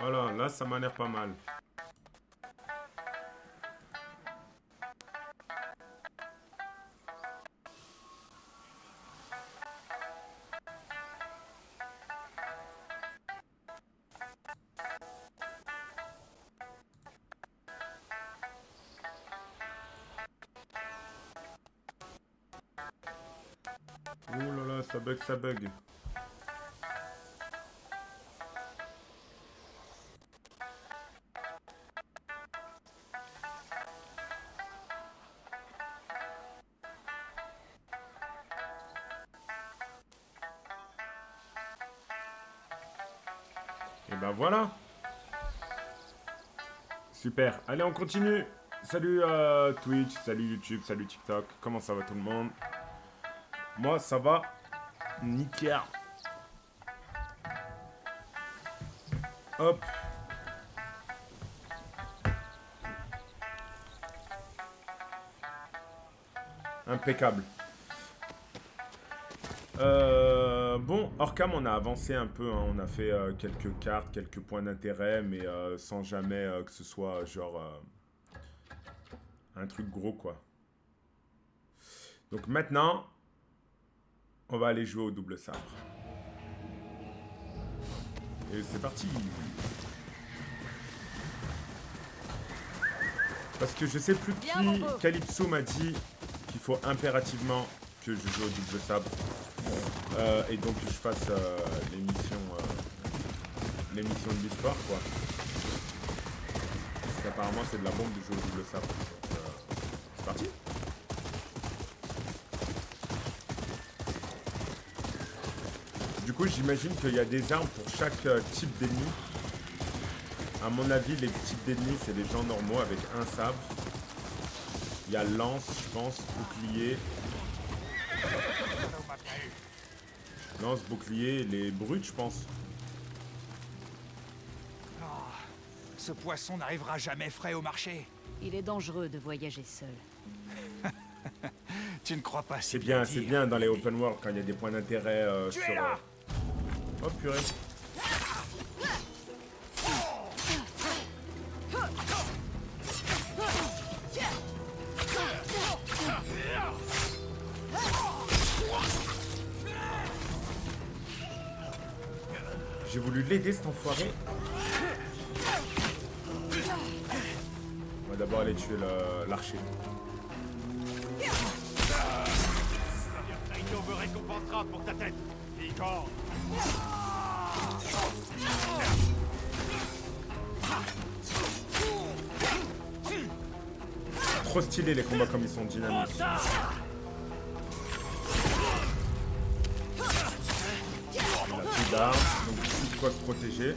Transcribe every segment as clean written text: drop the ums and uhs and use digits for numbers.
Voilà, là, ça m'a l'air pas mal. Oh là là, ça bug, ça bug. Et ben voilà. Super. Allez, on continue. Salut Twitch, salut YouTube, salut TikTok. Comment ça va tout le monde? Moi, ça va nickel. Hop. Impeccable. Bon, hors cam, on a avancé un peu, hein. On a fait quelques cartes, quelques points d'intérêt, mais sans jamais que ce soit genre un truc gros, quoi. Donc maintenant, on va aller jouer au double sabre. Et c'est parti. Parce que je sais plus qui, Calypso m'a dit qu'il faut impérativement que je joue au double sabre. Et donc que je fasse l'émission de l'histoire, quoi. Parce qu'apparemment c'est de la bombe de jouer au double sabre. Donc c'est parti. Du coup j'imagine qu'il y a des armes pour chaque type d'ennemi. À mon avis les types d'ennemis c'est les gens normaux avec un sabre. Il y a lance je pense, bouclier. Lance, bouclier, les brutes, je pense. Oh, ce poisson n'arrivera jamais frais au marché. Il est dangereux de voyager seul. Tu ne crois pas? C'est bien dans les open world quand il y a des points d'intérêt sur... Oh purée. J'ai voulu l'aider cet enfoiré. On va d'abord aller tuer l'archer. Naito me récompensera pour ta tête, licorne. Trop stylé les combats comme ils sont dynamiques. On a plus d'armes, donc plus de quoi se protéger.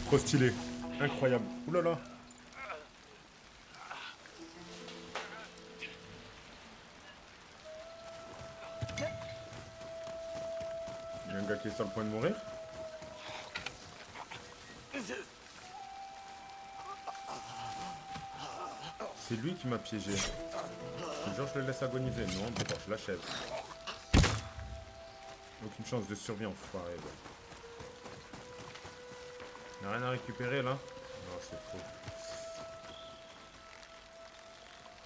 Trop stylé, incroyable. Oulala. Il y a un gars qui est sur le point de mourir. C'est lui qui m'a piégé. Je te jure, je le laisse agoniser. Non, d'accord, je l'achève. Aucune chance de survie, enfoiré. Il n'y a rien à récupérer là? Non, c'est faux.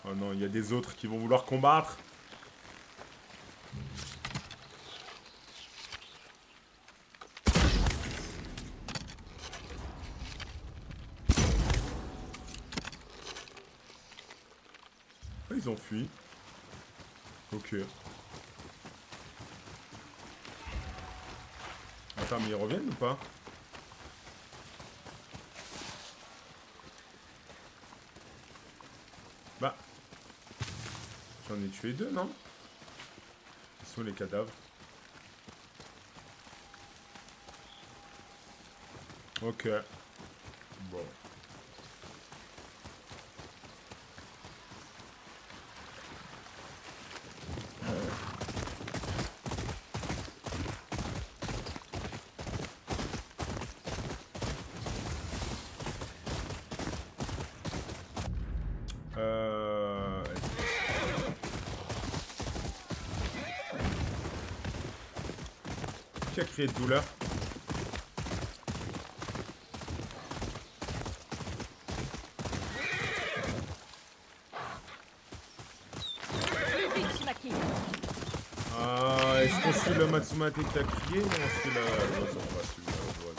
Oh non, il y a des autres qui vont vouloir combattre. Oh, ils ont fui. Ok. Attends, mais ils reviennent ou pas? Bah. J'en ai tué deux, non? Ils sont les cadavres. Ok. Bon. Qui a crié de douleur? Ah, est-ce qu'on suit le Matsumate qui a crié ou on suit la... Non, ça, on va suivre la voix.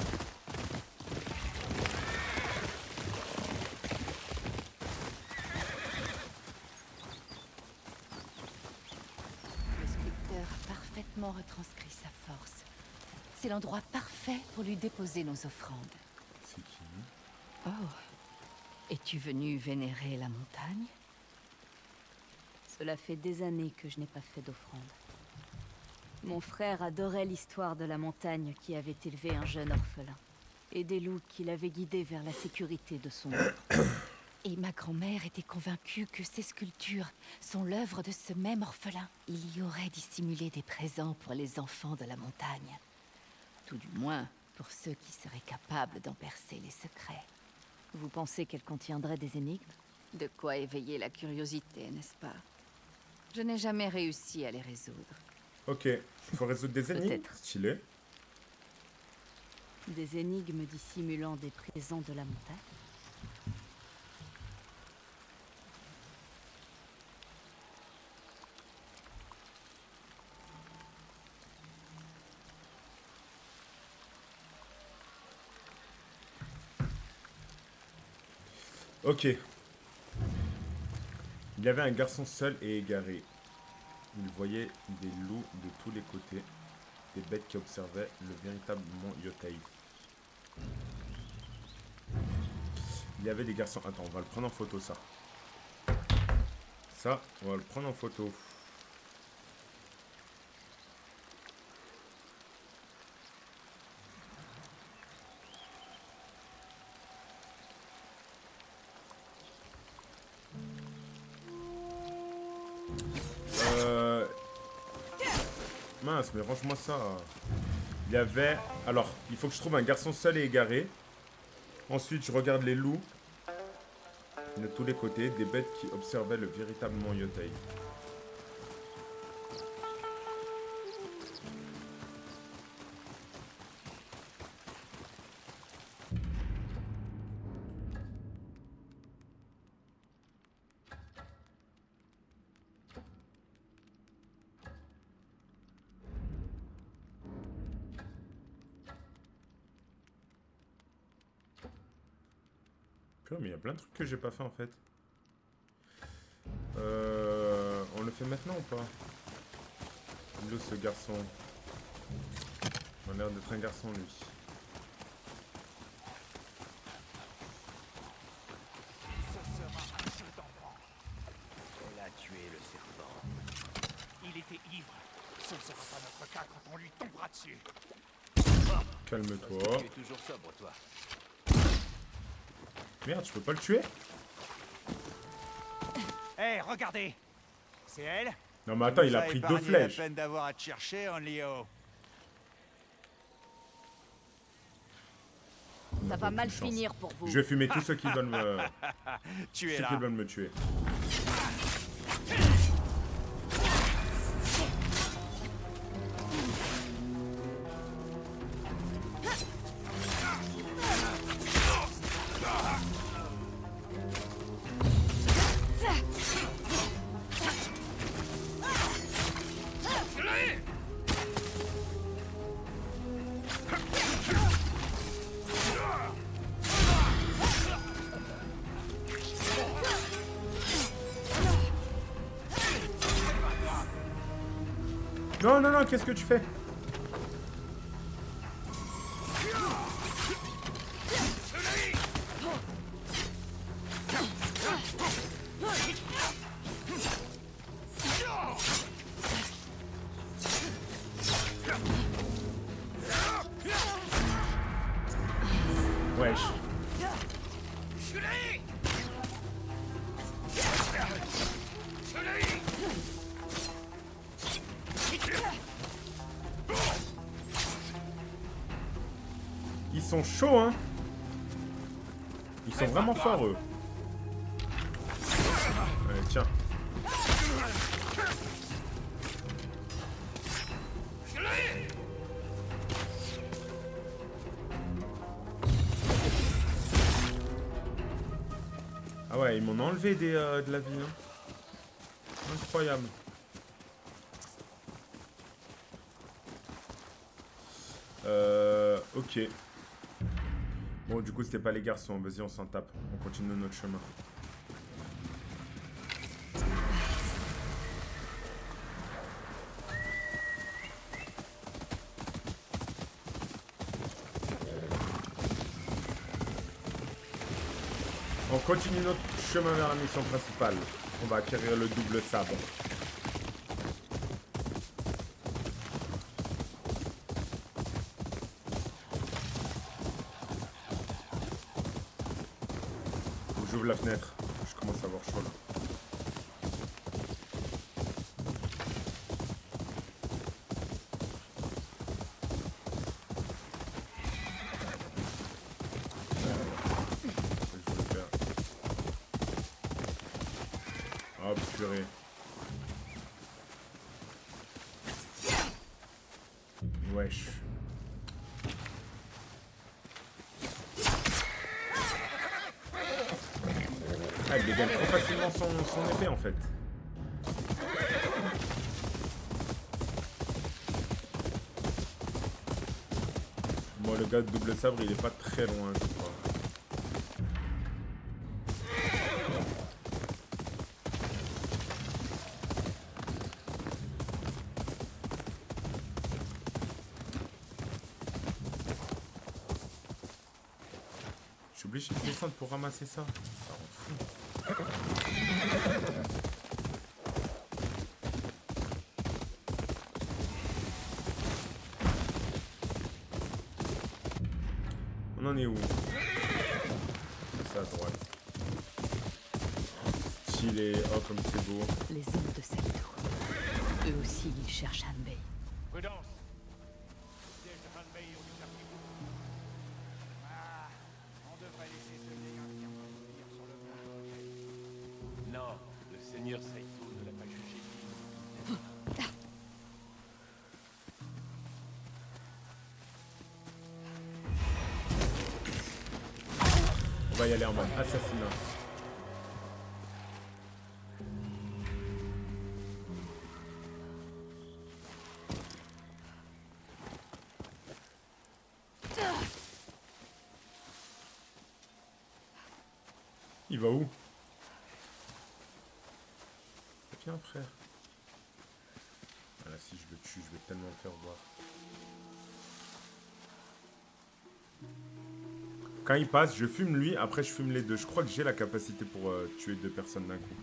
Le sculpteur a parfaitement retranscrit sa force. C'est l'endroit parfait pour lui déposer nos offrandes. C'est qui? Oh, es-tu venu vénérer la montagne? Cela fait des années que je n'ai pas fait d'offrande. Mon frère adorait l'histoire de la montagne qui avait élevé un jeune orphelin, et des loups qui l'avaient guidé vers la sécurité de son monde. Et ma grand-mère était convaincue que ces sculptures sont l'œuvre de ce même orphelin. Il y aurait dissimulé des présents pour les enfants de la montagne. Tout du moins, pour ceux qui seraient capables d'en percer les secrets. Vous pensez qu'elle contiendrait des énigmes? De quoi éveiller la curiosité, n'est-ce pas? Je n'ai jamais réussi à les résoudre. Ok, il faut résoudre des énigmes. Peut-être. Stylé. Des énigmes dissimulant des présents de la montagne? Ok. Il y avait un garçon seul et égaré. Il voyait des loups de tous les côtés, des bêtes qui observaient le véritable mont Yotai. Il y avait des garçons... Attends, on va le prendre en photo, ça. Ça, on va le prendre en photo. Mince, mais range-moi ça. Il y avait... Alors, il faut que je trouve un garçon seul et égaré. Ensuite, je regarde les loups. De tous les côtés, des bêtes qui observaient le véritable mont Yotai. Mais il y a plein de trucs que j'ai pas fait en fait. On le fait maintenant ou pas? Il est où ce garçon? Il a l'air d'être un garçon lui. Ce sera un jeu d'enfant. Elle a tué le serpent. Il était ivre. Ce ne sera pas notre cas quand on lui tombera dessus. Calme-toi. Tu es toujours sobre, toi. Merde, je peux pas le tuer? Hé, regardez. C'est elle? Non mais attends, il a pris 2 flèches. La peine d'avoir à te chercher, Onlyo. Ça va mal Aucune chance. finir pour vous. Je vais fumer tous ceux qui veulent me... Tu es ceux là. qui veulent me tuer. Non, non, non, qu'est-ce que tu fais? Wesh. Ils sont chauds, hein. Ils sont vraiment forts, eux. Allez, tiens. ouais, ils m'ont enlevé de la vie. Hein. Incroyable. Ok. Bon, du coup, c'était pas les garçons. Vas-y, on s'en tape. On continue notre chemin. On continue notre chemin vers la mission principale. On va acquérir le double sabre. J'ouvre la fenêtre. Je commence à avoir chaud là. Oh purée. Wesh. Ah, il dégaine trop facilement son épée en fait. Moi le gars de double sabre il est pas très loin je crois. Je suis obligé de descendre pour ramasser ça. Ça rend fou. On en est où? C'est à droite. Stylé. Oh comme c'est beau. Les hommes de Salito. Eux aussi, ils cherchent Hanbei. Prudence. Le siège de Hanbei est au circuit. Ah, on devrait laisser ce vieil indien revenir sur le plan. Non, le seigneur Saito ne l'a pas jugé. On va y aller en mode assassinat. Il va où? Viens frère. Voilà, si je le tue, je vais tellement le faire voir. Quand il passe, je fume lui, après je fume les deux. Je crois que j'ai la capacité pour tuer deux personnes d'un coup.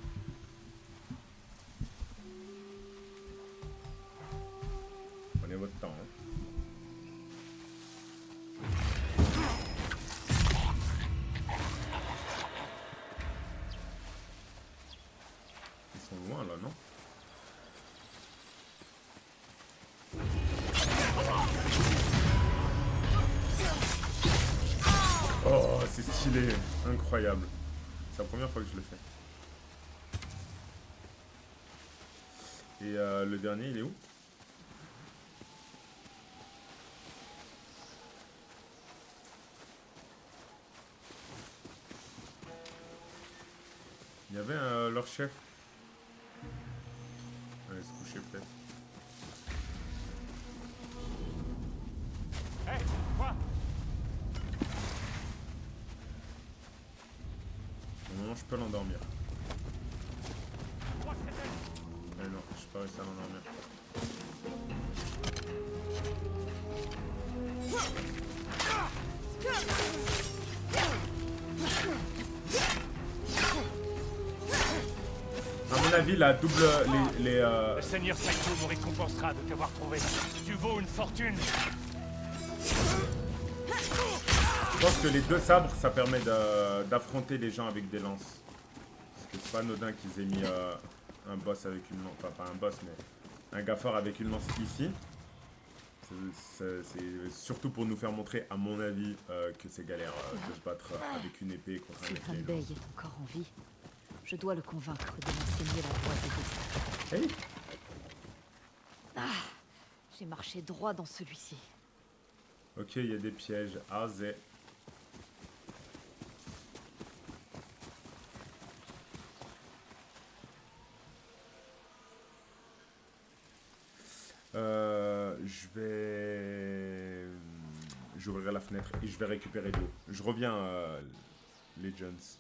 Prenez votre temps. Hein. Ils sont loin là, non? Oh, c'est stylé, incroyable. C'est la première fois que je le fais. Et le dernier, il est où? Il y avait leur chef. Allez, se coucher peut-être. Hé, quoi? Au moment, je peux l'endormir. Crois que c'était... Ah non, je peux pas réussir à l'endormir. À mon avis, la double... Le seigneur Saito nous récompensera de t'avoir trouvé. Tu vaux une fortune. Je pense que les deux sabres, ça permet d'affronter les gens avec des lances. Parce que c'est pas anodin qu'ils aient mis un boss avec une lance. Enfin, pas un boss, mais un gars fort avec une lance ici. C'est surtout pour nous faire montrer, à mon avis, que c'est galère de se battre avec une épée contre un Si épée. Hanbei est encore en vie, je dois le convaincre de m'enseigner la voie des deux. Hey, J'ai marché droit dans celui-ci. ok, il y a des pièges. Ah, zé. J'ouvrirai la fenêtre et je vais récupérer de l'eau. Je reviens, Legends.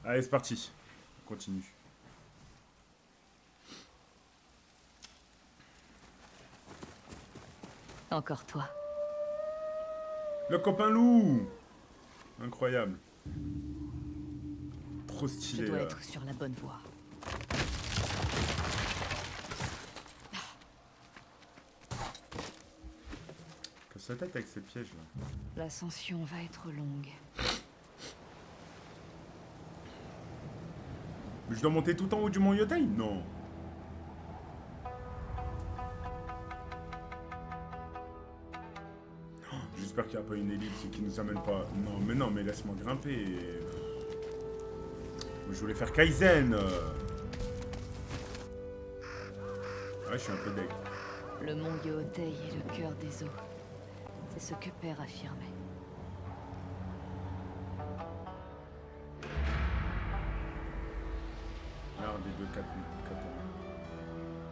Allez, c'est parti. On continue. Encore toi. Le copain loup. Incroyable. Trop stylé. Je dois être sur la bonne voie. Casse sa tête avec ces pièges là. L'ascension va être longue. Mais je dois monter tout en haut du mont Yotei? Non. Oh, j'espère qu'il n'y a pas une ellipse qui nous amène pas... Non, mais laisse-moi grimper. Je voulais faire Kaizen. Ouais, je suis un peu deg. Le mont Yotei est le cœur des eaux. C'est ce que Père affirmait. Regarde les deux 4.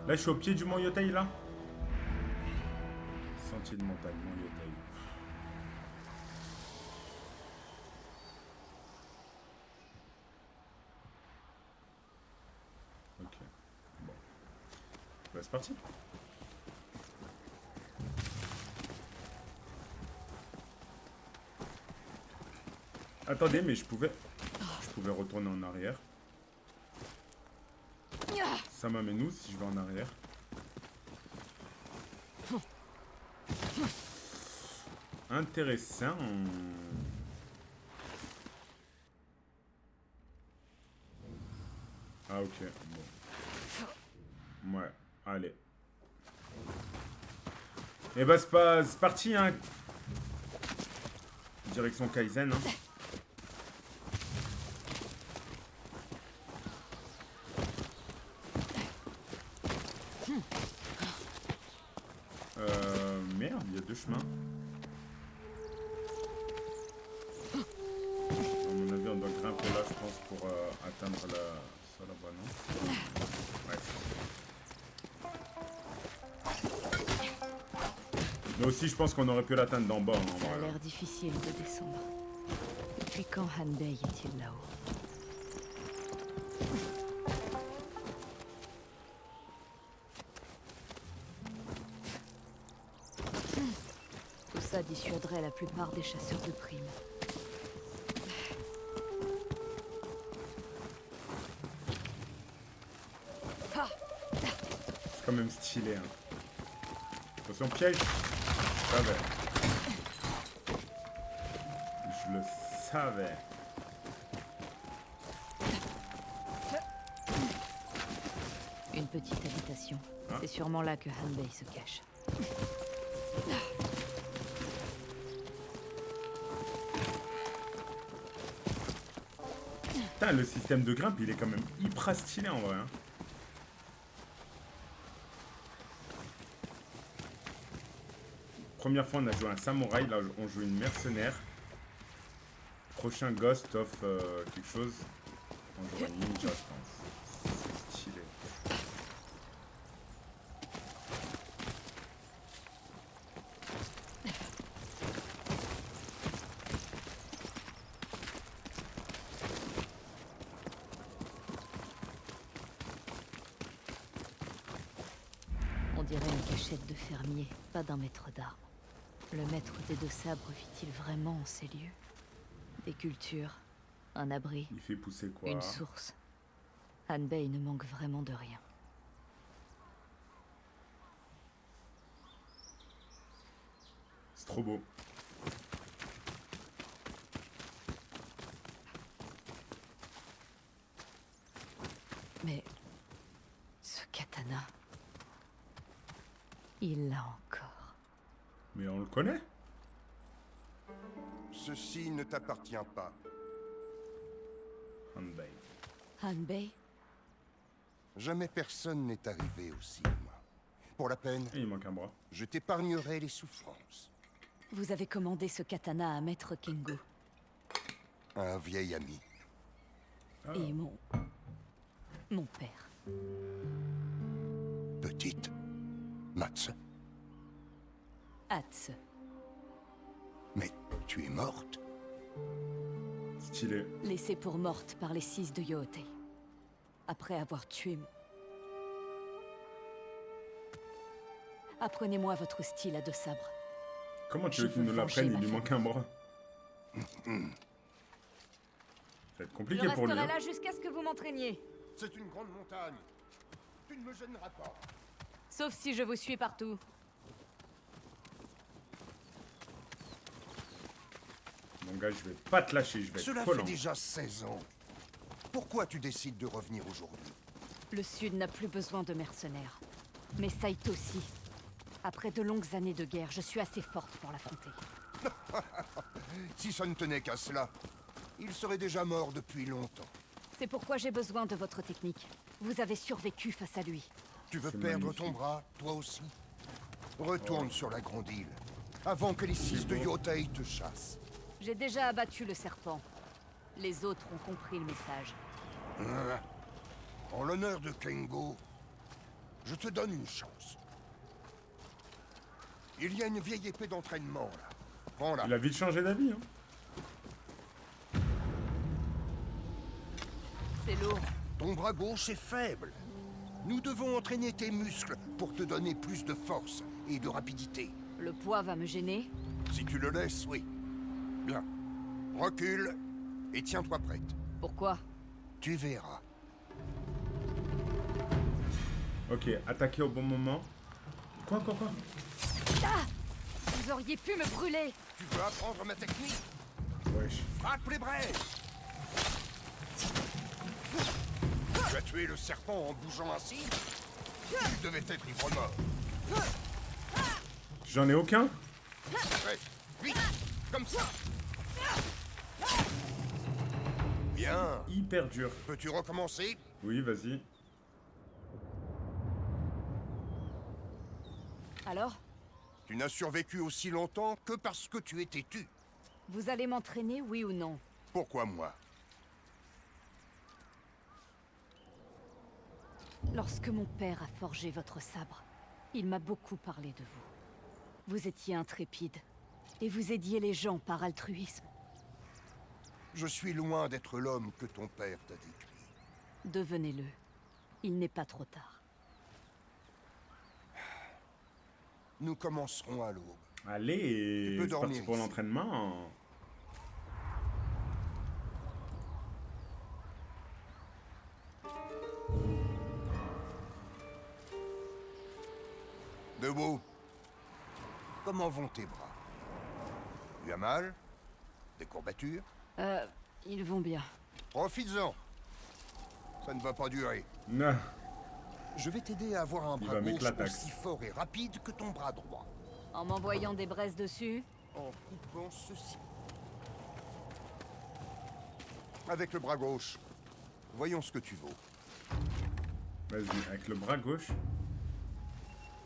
Là, je suis au pied du mont Yotei, là. Sentier de montagne, mont Yotei. Ok. Bon. Bah, c'est parti. Attendez, mais je pouvais retourner en arrière. Ça m'amène où si je vais en arrière? Intéressant. Ah ok, bon. Ouais, allez. Et bah c'est parti hein. Direction Kaizen hein. Merde, il y a deux chemins. À mon avis, on doit grimper là, je pense, pour atteindre la... ça là-bas, non? Ouais. Mais aussi, je pense qu'on aurait pu l'atteindre d'en bas. Ça a l'air difficile de descendre. Depuis quand Hanbei est-il là-haut? Tout ça dissuaderait la plupart des chasseurs de primes. C'est quand même stylé, hein. Attention, piège. Je savais. Je le savais. Une petite habitation. Ah. C'est sûrement là que Hanbei se cache. Putain, le système de grimpe, il est quand même hyper stylé en vrai, hein. Première fois, on a joué un samouraï. Là, on joue une mercenaire. Prochain Ghost of quelque chose. On jouera une ninja, je pense. C'est stylé. On dirait une cachette de fermier, pas d'un maître d'armes. Le maître des deux sabres vit-il vraiment en ces lieux? Des cultures, un abri, Il fait pousser quoi? une source. Hanbei ne manque vraiment de rien. C'est trop beau. Mais ce katana, il l'a encore. Mais on le connaît? Ceci ne t'appartient pas. Hanbei. Hanbei, Jamais personne n'est arrivé aussi, moi. Pour la peine, Et il manque un bras. je t'épargnerai les souffrances. vous avez commandé ce katana à Maître Kengo. Un vieil ami. Ah. Et mon père. Petite. Mats. Hatz. Mais tu es morte. Stylé. Laissée pour morte par les 6 de Yootei. Après avoir tué Apprenez-moi votre style à deux sabres. Comment tu Je veux qu'il veux nous venger l'apprenne? Il ma lui famille. manque un bras. Ça va être Je compliqué pour lui. resterai Hein. là jusqu'à ce que vous m'entraîniez. C'est une grande montagne. Tu ne me gêneras pas. Sauf si je vous suis partout. Mon gars, je vais pas te lâcher, je vais Cela être fait collant. déjà 16 ans. Pourquoi tu décides de revenir aujourd'hui? Le Sud n'a plus besoin de mercenaires. Mais Saito aussi. Après de longues années de guerre, je suis assez forte pour l'affronter. Si ça ne tenait qu'à cela, il serait déjà mort depuis longtemps. C'est pourquoi j'ai besoin de votre technique. Vous avez survécu face à lui. Tu veux C'est perdre magnifique. ton bras, toi aussi? Retourne sur la grande île, avant que les 6 de beau. Yotai te chassent. J'ai déjà abattu le serpent. Les autres ont compris le message. En l'honneur de Kengo, je te donne une chance. Il y a une vieille épée d'entraînement, là. Prends-la. Il a vite changé d'avis. Hein. C'est lourd. Ton bras gauche est faible. Nous devons entraîner tes muscles pour te donner plus de force et de rapidité. Le poids va me gêner. Si tu le laisses, oui. Bien. Recule et tiens-toi prête. Pourquoi? Tu verras. Ok, attaquer au bon moment. Quoi? Vous auriez pu me brûler. Tu veux apprendre ma technique? Wesh. Frappe les braises! Tu as tué le serpent en bougeant ainsi? Tu devais être ivre-mort. J'en ai aucun? Prêt, vite, comme ça. Bien. Hyper dur. Peux-tu recommencer? Oui, vas-y. Alors? Tu n'as survécu aussi longtemps que parce que tu es têtu. Vous allez m'entraîner, oui ou non? Pourquoi moi? Lorsque mon père a forgé votre sabre, il m'a beaucoup parlé de vous. Vous étiez intrépide, et vous aidiez les gens par altruisme. Je suis loin d'être l'homme que ton père t'a décrit. Devenez-le. Il n'est pas trop tard. Nous commencerons à l'aube. Allez, Tu peux c'est parti dormir pour ici. l'entraînement. Debout. Comment vont tes bras? Tu as mal? Des courbatures? Ils vont bien. Profites-en. Ça ne va pas durer. Non. Je vais t'aider à avoir un Il bras va gauche m'éclataxe. aussi fort et rapide que ton bras droit. En m'envoyant des braises dessus? En coupant ceci. Avec le bras gauche. Voyons ce que tu vaux. Vas-y, avec le bras gauche.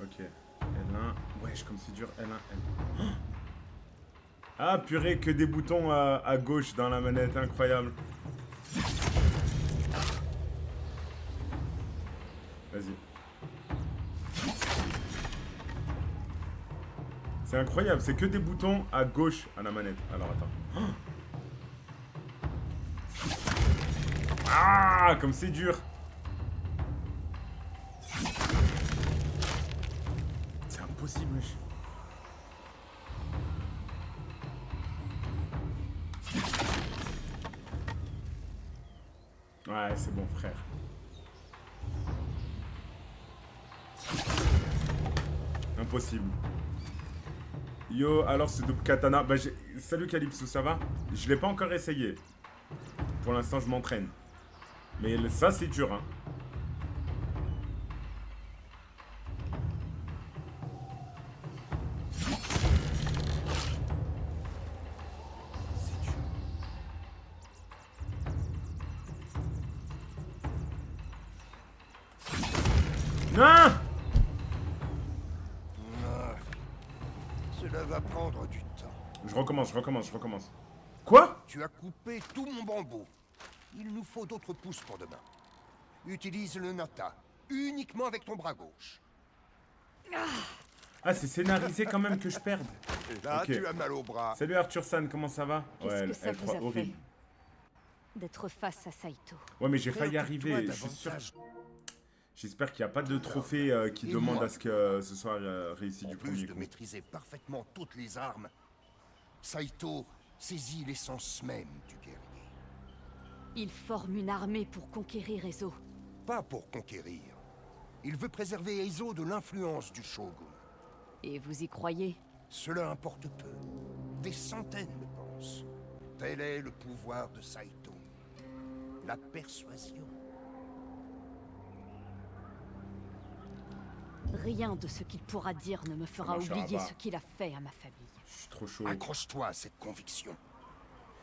Ok. L1. Wesh, comme c'est dur. L1, L1. Ah, purée, que des boutons à gauche dans la manette. Incroyable. Vas-y. C'est incroyable, c'est que des boutons à gauche à la manette. Alors, attends. Ah, comme c'est dur. C'est impossible, wesh. Ouais, c'est bon, frère. Impossible. Yo, alors ce double katana. Bah, salut Calypso, ça va? Je l'ai pas encore essayé. Pour l'instant, je m'entraîne. Mais ça, c'est dur, hein. C'est dur. Non! Cela va prendre du temps. Je recommence. Quoi? Tu as coupé tout mon bambou. Il nous faut d'autres pousses pour demain. Utilise le nata, uniquement avec ton bras gauche. Ah, c'est scénarisé quand même que je perde. Et là, Ok. tu as mal au bras. Salut Arthur San, comment ça va? Qu'est-ce que ça vous a fait horrible. D'être face à Saito. Ouais, mais j'ai failli Préoccupe-toi arriver. Je suis sûr. davantage. J'espère qu'il n'y a pas de trophée qui Et demande moi. à ce que ce soit réussi En du plus premier de coup. maîtriser parfaitement toutes les armes, Saito saisit l'essence même du guerrier. Il forme une armée pour conquérir Ezo. Pas pour conquérir. Il veut préserver Eizo de l'influence du shogun. Et vous y croyez? Cela importe peu. Des centaines le pensent. Tel est le pouvoir de Saito. La persuasion. Rien de ce qu'il pourra dire ne me fera marchera oublier pas. ce qu'il a fait à ma famille. Je suis trop chaud. Accroche-toi à cette conviction.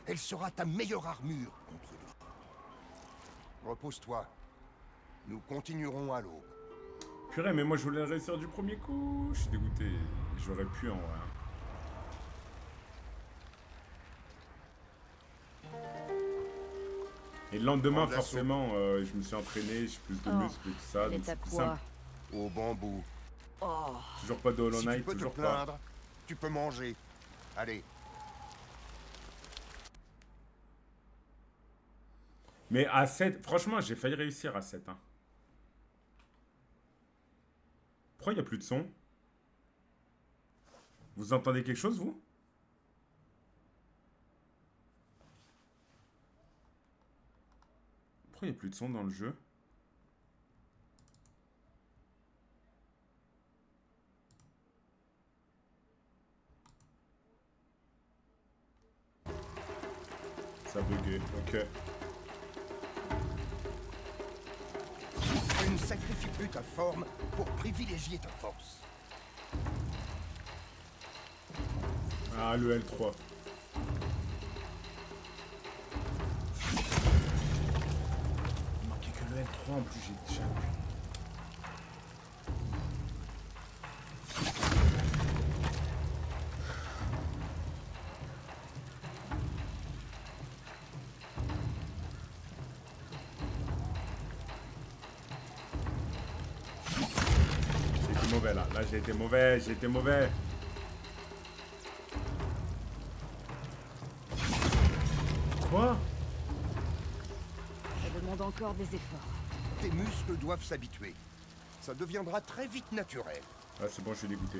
Elle sera ta meilleure armure contre lui. Repose-toi. Nous continuerons à l'aube. Purée, mais moi je voulais réussir du premier coup. Je suis dégoûté. J'aurais pu en vrai. Et le lendemain, Prends de l'assaut. forcément, je me suis entraîné, j'ai plus de Oh, muscles et tout ça. Elle Donc est à c'est plus quoi? simple. Au bambou. Oh, Toujours pas de Hollow Si tu Knight, peux te toujours pas. plaindre, tu peux manger. Allez. Mais à 7, franchement, j'ai failli réussir à 7. Hein. Pourquoi il n'y a plus de son? Vous entendez quelque chose, vous? Pourquoi il n'y a plus de son dans le jeu? Ça a bugué, ok. Tu ne sacrifies plus ta forme pour privilégier ta force. Ah, le L3. Il manquait que le L3 en plus, j'ai déjà appuyé. J'ai été mauvais là, j'ai été mauvais. Quoi? Ça demande encore des efforts. Tes muscles doivent s'habituer. Ça deviendra très vite naturel. Ah, c'est bon, je suis dégoûté.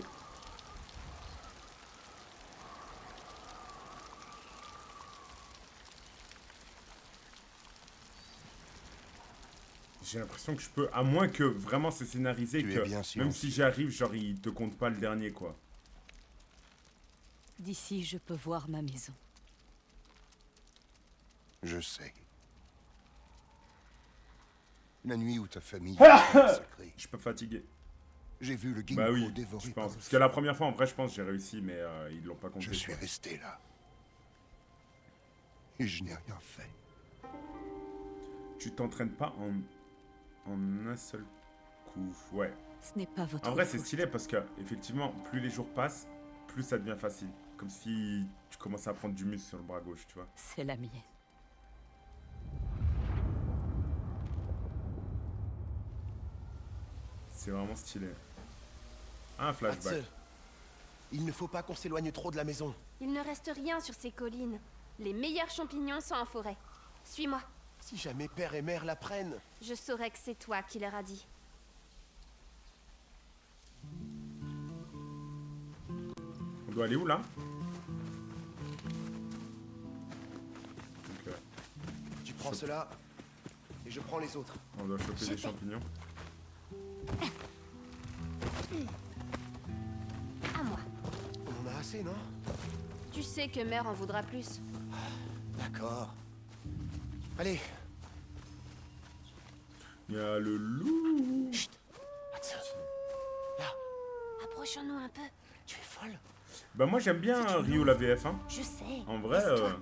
J'ai l'impression que je peux, à moins que vraiment c'est scénarisé, Tu es que bien même silencieux. si j'arrive, genre il te compte pas le dernier quoi. D'ici, je peux voir ma maison. Je sais. La nuit où ta famille a été massacrée, Je suis pas fatigué. j'ai vu le ginkgo Bah oui, dévoré je par pense. le Parce que la première fois, en vrai, je pense que j'ai réussi, mais ils l'ont pas compté. Je suis quoi. resté là. Et je n'ai rien fait. Tu t'entraînes pas en un seul coup. Ouais. Ce n'est pas votre En vrai, c'est faute. stylé parce que, effectivement, plus les jours passent, plus ça devient facile. Comme si tu commençais à prendre du muscle sur le bras gauche, tu vois. C'est la mienne. C'est vraiment stylé. Un flashback. Atze, il ne faut pas qu'on s'éloigne trop de la maison. Il ne reste rien sur ces collines. Les meilleurs champignons sont en forêt. Suis-moi. Si jamais père et mère l'apprennent, Je saurai que c'est toi qui leur a dit. On doit aller où là? Ok. tu prends cela et je prends les autres. On doit choper des champignons. À moi. On en a assez, non? Tu sais que mère en voudra plus. D'accord. Allez, Il y a le loup. Atze. Là, Approchons-nous un peu. tu es folle. Bah moi j'aime bien Ryu la VF hein. Je sais. En vrai, Laisse-toi.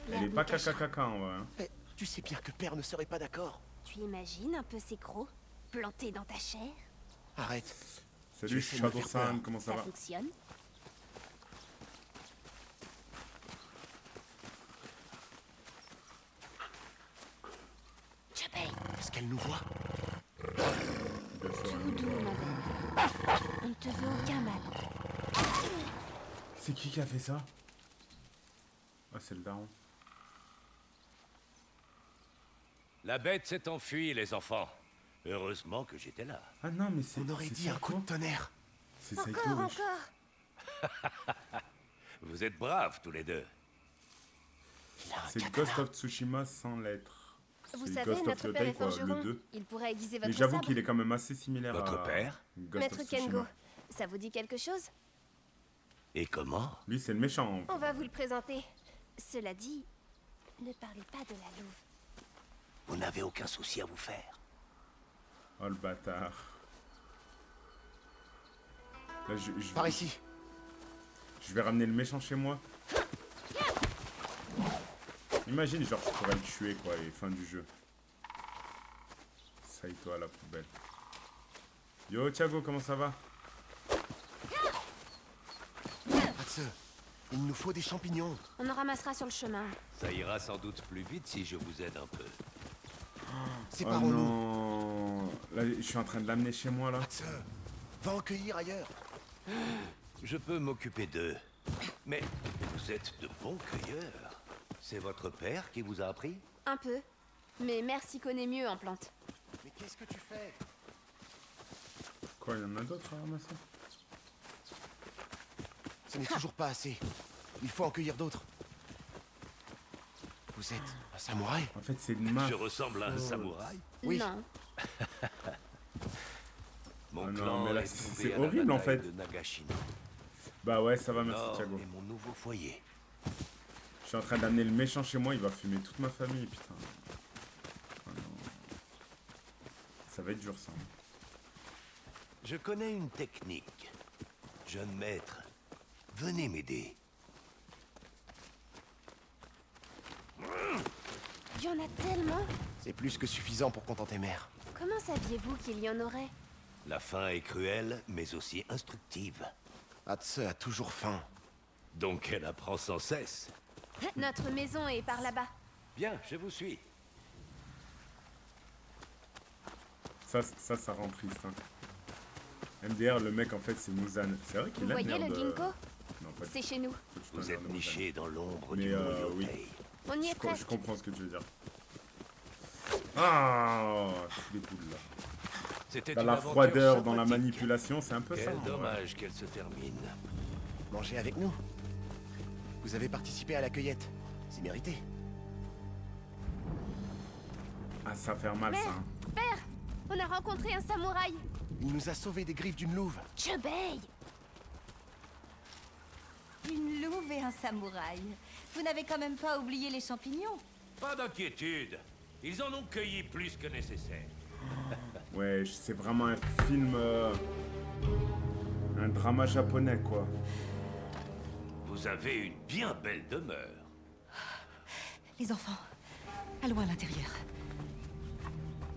elle est L'herbe pas nous cachera. caca en vrai. Hein. Mais tu sais bien que père ne serait pas d'accord. Tu imagines un peu ces crocs plantés dans ta chair? Arrête. Salut essaies de me faire Shadow-san, peur. comment ça Ça va? fonctionne? Je paye. Est-ce qu'elle nous voit? Tout doux, ma belle. On ne te veut aucun mal. C'est qui a fait ça? Ah c'est le daron. La bête s'est enfuie, les enfants. Heureusement que j'étais là. Ah non mais c'est... On aurait c'est dit un coup Saito. de tonnerre. C'est Saito, Encore, wesh. encore. Vous êtes braves tous les deux. Il a un C'est katana. Ghost of Tsushima sans lettres. Vous C'est savez, Ghost of notre père Yotei, est quoi, le forgeron. 2. Il pourrait aiguiser Mais votre j'avoue sabre. qu'il est quand même assez similaire Votre à père Ghost Maître of Tsushima. Kengo, ça vous dit quelque chose? Et comment? Lui c'est le méchant. On va vous le présenter. Cela dit, ne parlez pas de la louve. Vous n'avez aucun souci à vous faire. Oh le bâtard. Là, Par ici. je vais ramener le méchant chez moi. Imagine, genre, je pourrais le tuer, quoi, et fin du jeu. Saito à la poubelle. Yo, Thiago, comment ça va? Atze, il nous faut des champignons. On en ramassera sur le chemin. Ça ira sans doute plus vite si je vous aide un peu. Oh Séparons-nous. non. Là, je suis en train de l'amener chez moi, là. Atze, va en cueillir ailleurs. Je peux m'occuper d'eux. Mais vous êtes de bons cueilleurs. C'est votre père qui vous a appris? Un peu. Mais mère s'y connaît mieux en plantes. Mais qu'est-ce que tu fais? Quoi, il y en a d'autres à ramasser? Ce n'est toujours pas assez. Il faut en cueillir d'autres. Vous êtes un samouraï? En fait, c'est une main. Je ressemble à un samouraï. Oui. Non. Mon Ah non, clan mais là, est c'est tombé à la horrible, en bataille fait. de Nagashino. Bah ouais, ça va, merci, Nord Thiago. est mon nouveau foyer. Je suis en train d'amener le méchant chez moi, il va fumer toute ma famille, putain. Ah non. Ça va être dur, ça. Je connais une technique. Jeune maître, venez m'aider. Il y en a tellement. C'est plus que suffisant pour contenter mère. Comment saviez-vous qu'il y en aurait? La fin est cruelle, mais aussi instructive. Atze a toujours faim. Donc elle apprend sans cesse. Notre maison est par là-bas. Bien, je vous suis. Ça rend triste, hein. MDR, le mec, en fait, c'est Muzan. C'est vrai qu'il Vous a voyez l'air le de... ginkgo? Non, pas du C'est chez nous. tout. Vous êtes niché dans l'ombre Mais, du mont oui. Yotei. On y est Je presque. comprends ce que tu veux dire. Ah, tous les boules là. C'était Dans une la aventure froideur, dans la sympathique. manipulation, c'est un peu ça. Quel en vrai. dommage qu'elle se termine. Mangez avec nous. Vous avez participé à la cueillette. C'est mérité. Ah, ça fait mal ça. hein. Père, on a rencontré un samouraï. Il nous a sauvés des griffes d'une louve. Chubei. Une louve et un samouraï. Vous n'avez quand même pas oublié les champignons? Pas d'inquiétude. Ils en ont cueilli plus que nécessaire. Ouais, c'est vraiment un film... un drama japonais, quoi. Vous avez une bien belle demeure. Les enfants, allons à l'intérieur.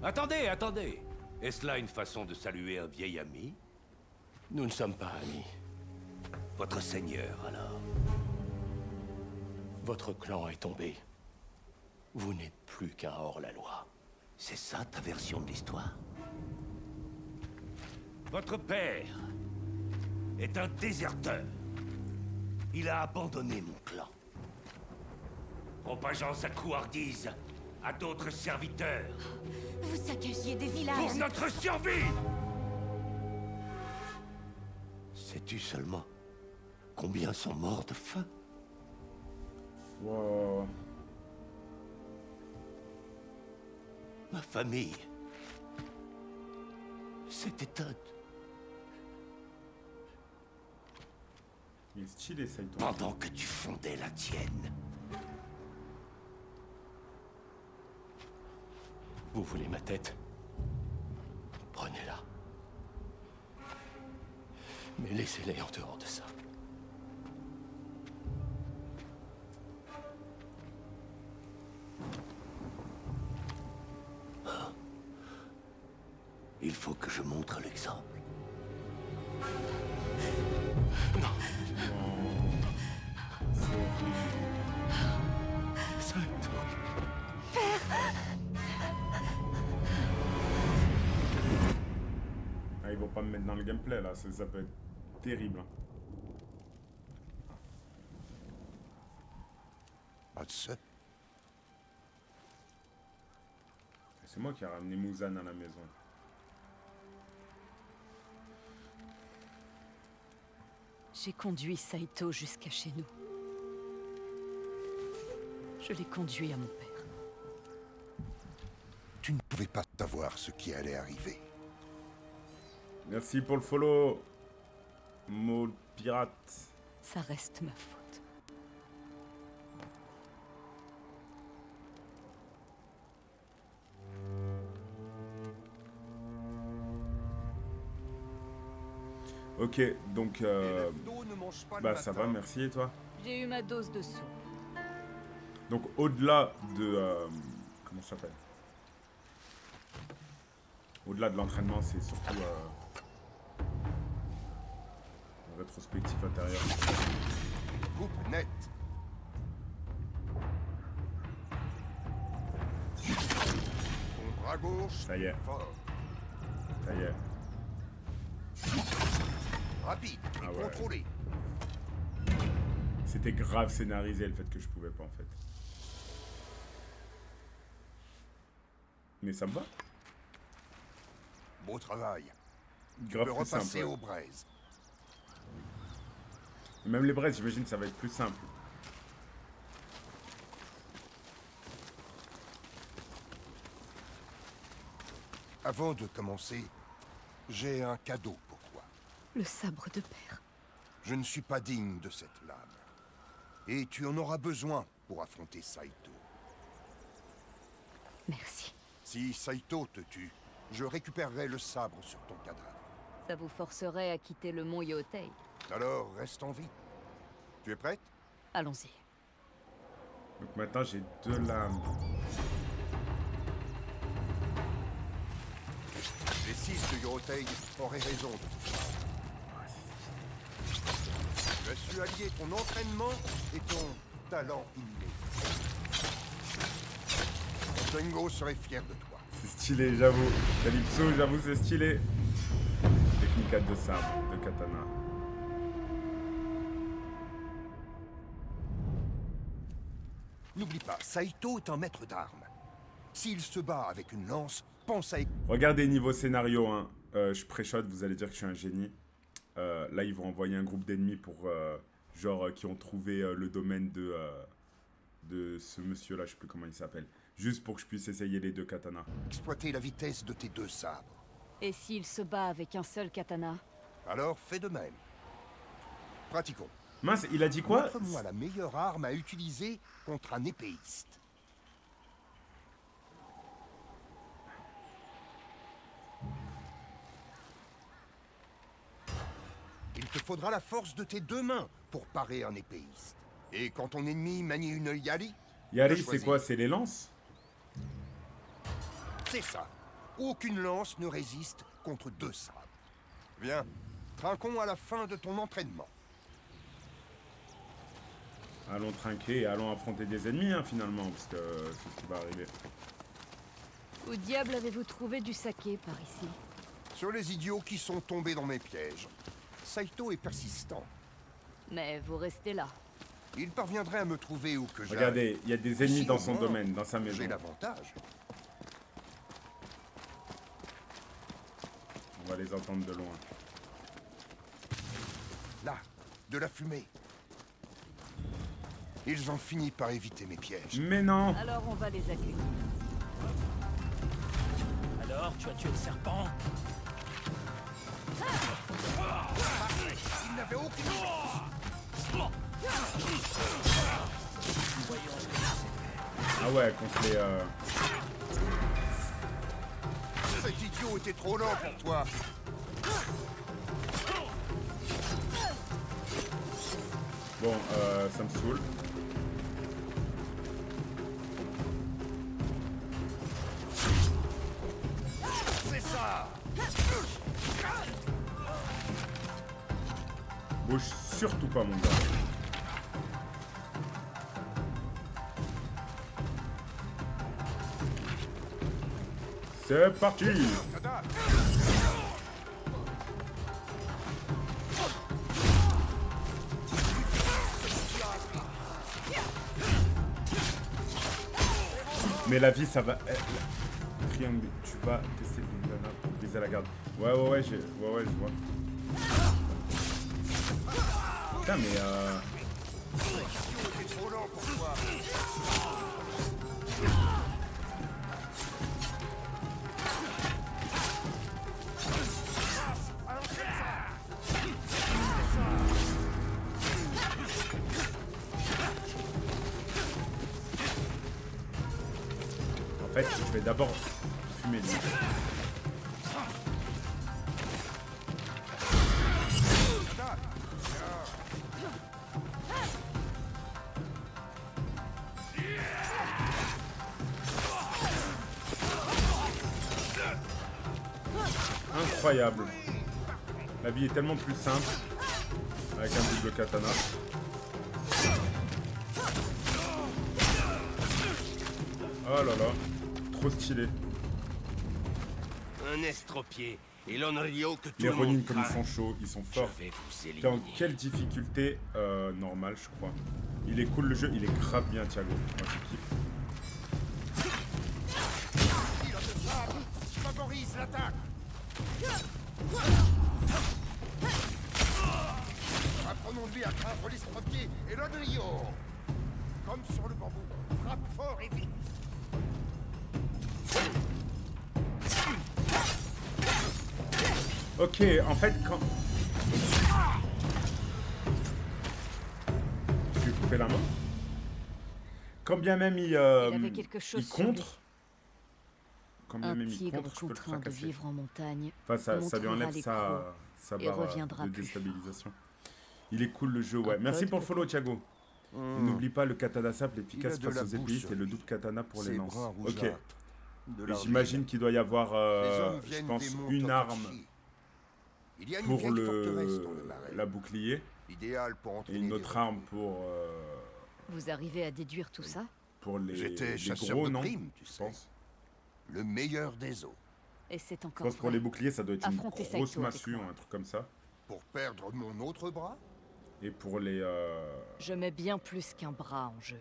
Attendez, attendez. Est-ce là une façon de saluer un vieil ami? Nous ne sommes pas amis. Votre seigneur, alors. Votre clan est tombé. Vous n'êtes plus qu'un hors-la-loi. C'est ça ta version de l'histoire? Votre père est un déserteur. Il a abandonné mon clan, propageant sa couardise à d'autres serviteurs. Vous saccagiez des Pour villages. notre survie! Sais-tu seulement combien sont morts de faim? Wow. Ma famille s'est éteinte Il est stylé, Saito. pendant que tu fondais la tienne. Vous voulez ma tête? Prenez-la. Mais laissez-les en dehors de ça. Il faut que je montre l'exemple. Saito. Ah, ils vont pas me mettre dans le gameplay, là. Ça peut être terrible. hein. Matsu, C'est moi qui ai ramené Muzan à la maison. J'ai conduit Saito jusqu'à chez nous. Je l'ai conduit à mon père. tu ne pouvais pas savoir ce qui allait arriver. Merci pour le follow. Mot pirate. Ça reste ma faute. Ok, donc... bah ça va, merci, et toi? J'ai eu ma dose de soupe. Donc au-delà de... comment ça s'appelle? Au-delà de l'entraînement, c'est surtout... rétrospectif intérieur. Coupe net. Ton bras gauche. Ça y est. Fort. Ça y est. Rapide et Ah ouais. contrôlé. C'était grave scénarisé le fait que je pouvais pas en fait. Mais ça me va. Beau travail. Tu Grave peux plus repasser simple. Ouais. aux braises. Et même les braises, j'imagine ça va être plus simple. Avant de commencer, j'ai un cadeau pour toi. Le sabre de père. Je ne suis pas digne de cette lame. Et tu en auras besoin pour affronter Saito. Merci. Si Saito te tue, je récupérerai le sabre sur ton cadavre. Ça vous forcerait à quitter le mont Yotei. Alors, reste en vie. Tu es prête? Allons-y. Donc maintenant j'ai 2 lames. Les 6 de Yorotei auraient raison de tout ça. Tu as su allier ton entraînement et ton talent inné. Tengo serait fier de toi. C'est stylé, j'avoue. Calypso, j'avoue, c'est stylé. Technique de sabre, de katana. N'oublie pas, Saito est un maître d'armes. S'il se bat avec une lance, pense à... Regardez niveau scénario, hein. Je préchote, vous allez dire que je suis un génie. Là, ils vont envoyer un groupe d'ennemis pour, qui ont trouvé le domaine de ce monsieur-là, je sais plus comment il s'appelle. Juste pour que je puisse essayer les 2 katanas. exploiter la vitesse de tes 2 sabres. Et s'il se bat avec un seul katana? Alors fais de même. Pratiquons. Mince, il a dit quoi? Montre-moi la meilleure arme à utiliser contre un épéiste. Il te faudra la force de tes 2 mains pour parer un épéiste. Et quand ton ennemi manie une yari, Yari, c'est quoi? C'est les lances? c'est ça. Aucune lance ne résiste contre 2 sabres. Viens, trinquons à la fin de ton entraînement. Allons trinquer et allons affronter des ennemis, hein, finalement, parce que c'est ce qui va arriver. Où diable avez-vous trouvé du saké par ici? Sur les idiots qui sont tombés dans mes pièges. Saito est persistant. Mais vous restez là. Il parviendrait à me trouver où que j'aille. Regardez, il y a des ennemis Si, dans au son moins, domaine, dans sa maison. J'ai l'avantage. On va les entendre de loin. Là, de la fumée. Ils ont fini par éviter mes pièges. Mais non! Alors on va les accueillir. Alors, tu as tué le serpent? Ils n'avaient aucune chance. Ah ouais, contre les... Cet idiot était trop lent pour toi. Bon, ça me saoule. C'est ça. Bouge surtout pas, mon gars. C'est parti! Mais la vie, ça va... Triangle, tu vas tester le katana pour briser la garde. Ouais, je vois. Putain, mais C'était trop lent pour toi. En fait, je vais d'abord fumer lui. Incroyable. La vie est tellement plus simple avec un double katana. Oh là là, trop stylé. Un estropié et l'Onryo que tout Les le monde Ronin comme ils craint. sont chauds, ils sont Je forts. vais vous T'es éliminer. en quelle difficulté normale, je crois. Il est cool le jeu, il est grave bien, Thiago. Moi, je kiffe. Il a ce sabre favorise l'attaque. Apprenons-lui à craindre l'estropié et l'Onryo. Comme sur le bambou, frappe fort et vite. Ok, en fait, quand... Je vais couper la main. Quand bien même il avait quelque chose il sur lui. contre... Quand bien Un même il tigre contre, je peux le contraint de fracasser. vivre en montagne. Enfin, ça lui montrera enlève les sa et barre reviendra de plus déstabilisation. Il est cool le jeu, ouais. Un Merci code pour le follow, Thiago. N'oublie pas le katana simple efficace Il a de face la aux épéistes bouche et le sur double katana pour les Ses lances. brins Ok. rougeâtres, de Et l'argile. j'imagine qu'il doit y avoir, Les hommes je viennent pense, des monts une arme Tokachi. Il y a une pour vieille forteresse dans le marais. la bouclier Idéal pour et entraîner une des autre rebelles. arme Vous arrivez à déduire tout ça? pour J'étais les chasseur gros, de non? primes, tu Je sais. pense. Le meilleur des eaux. Et c'est Je encore pense pour vrai. les boucliers, ça doit être une Affrontez grosse Saito avec massue, moi. un truc comme ça. Pour perdre mon autre bras? Et pour les... Je mets bien plus qu'un bras en jeu.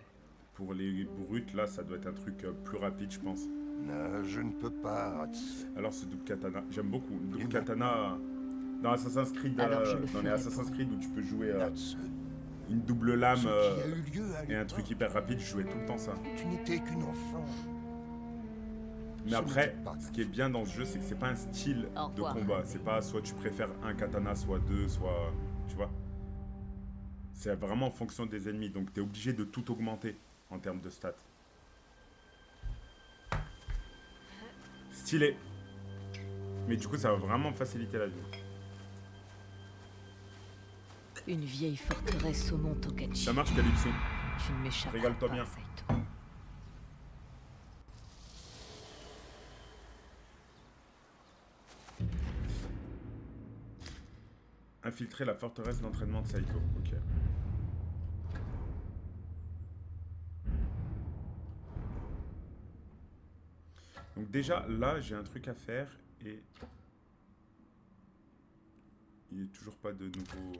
Pour les brutes, là, ça doit être un truc plus rapide, je pense. Non, je ne peux pas, Hats. Alors, ce double katana, j'aime beaucoup. Le double katana, dans Assassin's Creed, Alors, je le dans les ferai Assassin's pour Creed où tu peux jouer Hats, une double lame ce qui a eu lieu à et un l'époque, truc hyper rapide, je jouais tout le temps ça. tu n'étais qu'une enfant. Mais Ce après, n'était pas ce qui est bien dans ce jeu, c'est que c'est pas un style Au de revoir. combat. C'est pas soit tu préfères un katana, soit deux, soit... Tu vois? C'est vraiment en fonction des ennemis. Donc t'es obligé de tout augmenter en termes de stats. Stylé. Mais du coup, ça va vraiment faciliter la vie. Une vieille forteresse au mont Tokachi. Ça marche, Calypso. Tu ne m'échapperas Régale-toi pas, bien. Saito. Infiltrer la forteresse d'entraînement de Saito. Ok. Donc déjà, là, j'ai un truc à faire et... Il n'est toujours pas de nouveau...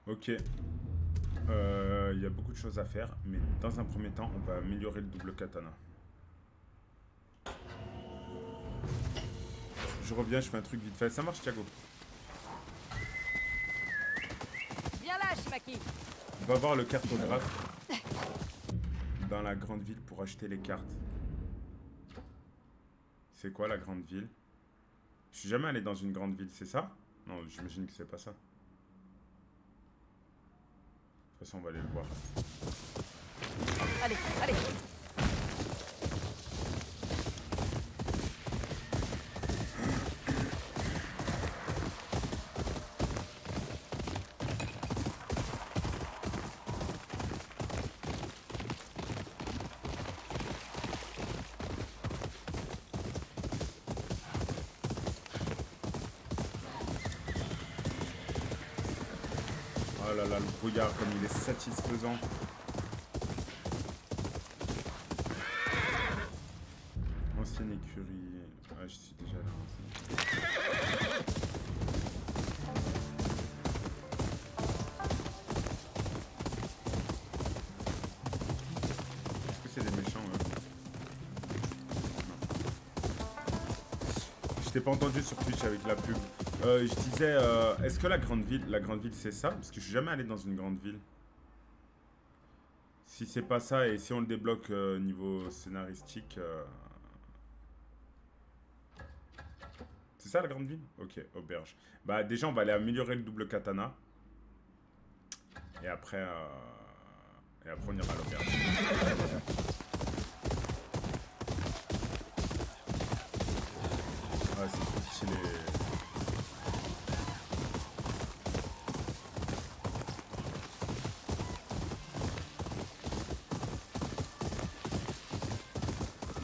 Ok. Il y a beaucoup de choses à faire, mais dans un premier temps, on va améliorer le double katana. Je reviens, je fais un truc vite fait. Ça marche, Thiago? Viens là, Shimaki. On va voir le cartographe dans la grande ville pour acheter les cartes. C'est quoi la grande ville? Je suis jamais allé dans une grande ville, c'est ça? Non, j'imagine que c'est pas ça. De toute façon, on va aller le voir. Allez, allez. Oh là là, le brouillard, comme il est satisfaisant. Ancienne écurie. Ah, je suis déjà là. Est-ce que c'est des méchants, eux? Non. Je t'ai pas entendu sur Twitch avec la pub. Je disais, est-ce que la grande ville c'est ça? Parce que je suis jamais allé dans une grande ville. Si c'est pas ça et si on le débloque niveau scénaristique... C'est ça la grande ville? Ok, auberge. Bah déjà on va aller améliorer le double katana. Et après on ira à l'auberge. Ah c'est trop stylé.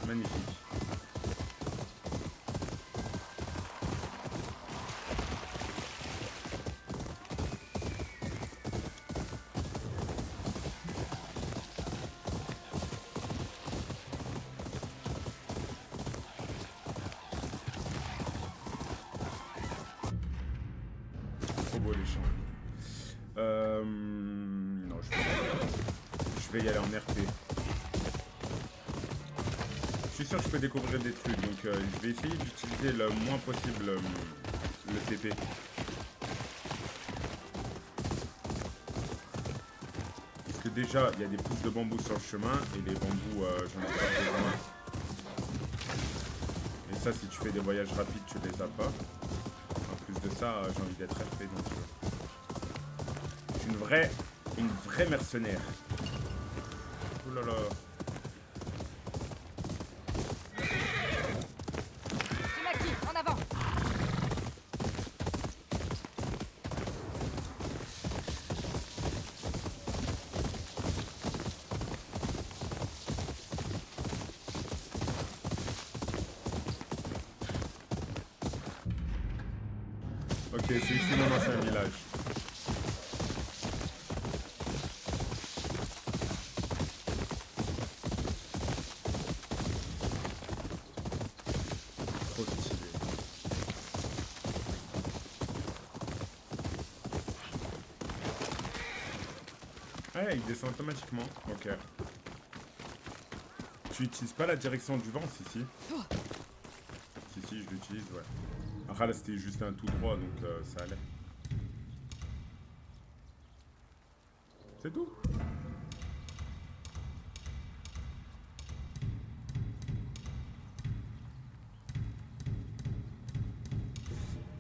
Magnifique. Trop beau les champs. Non, je vais y aller en RP. Je suis sûr que je peux découvrir des trucs, donc je vais essayer d'utiliser le moins possible le TP. Parce que déjà, il y a des pousses de bambou sur le chemin, et les bambous, j'en ai pas besoin. Et ça, si tu fais des voyages rapides, tu les as pas. En plus de ça, j'ai envie d'être RP, donc je suis une vraie mercenaire. Oh là là. Shimaki, en avant. Ok, c'est ici mon ancien village. Ah, il descend automatiquement. Ok. Tu utilises pas la direction du vent, si. Si, je l'utilise, ouais. Après là c'était juste un tout droit, donc ça allait. C'est tout.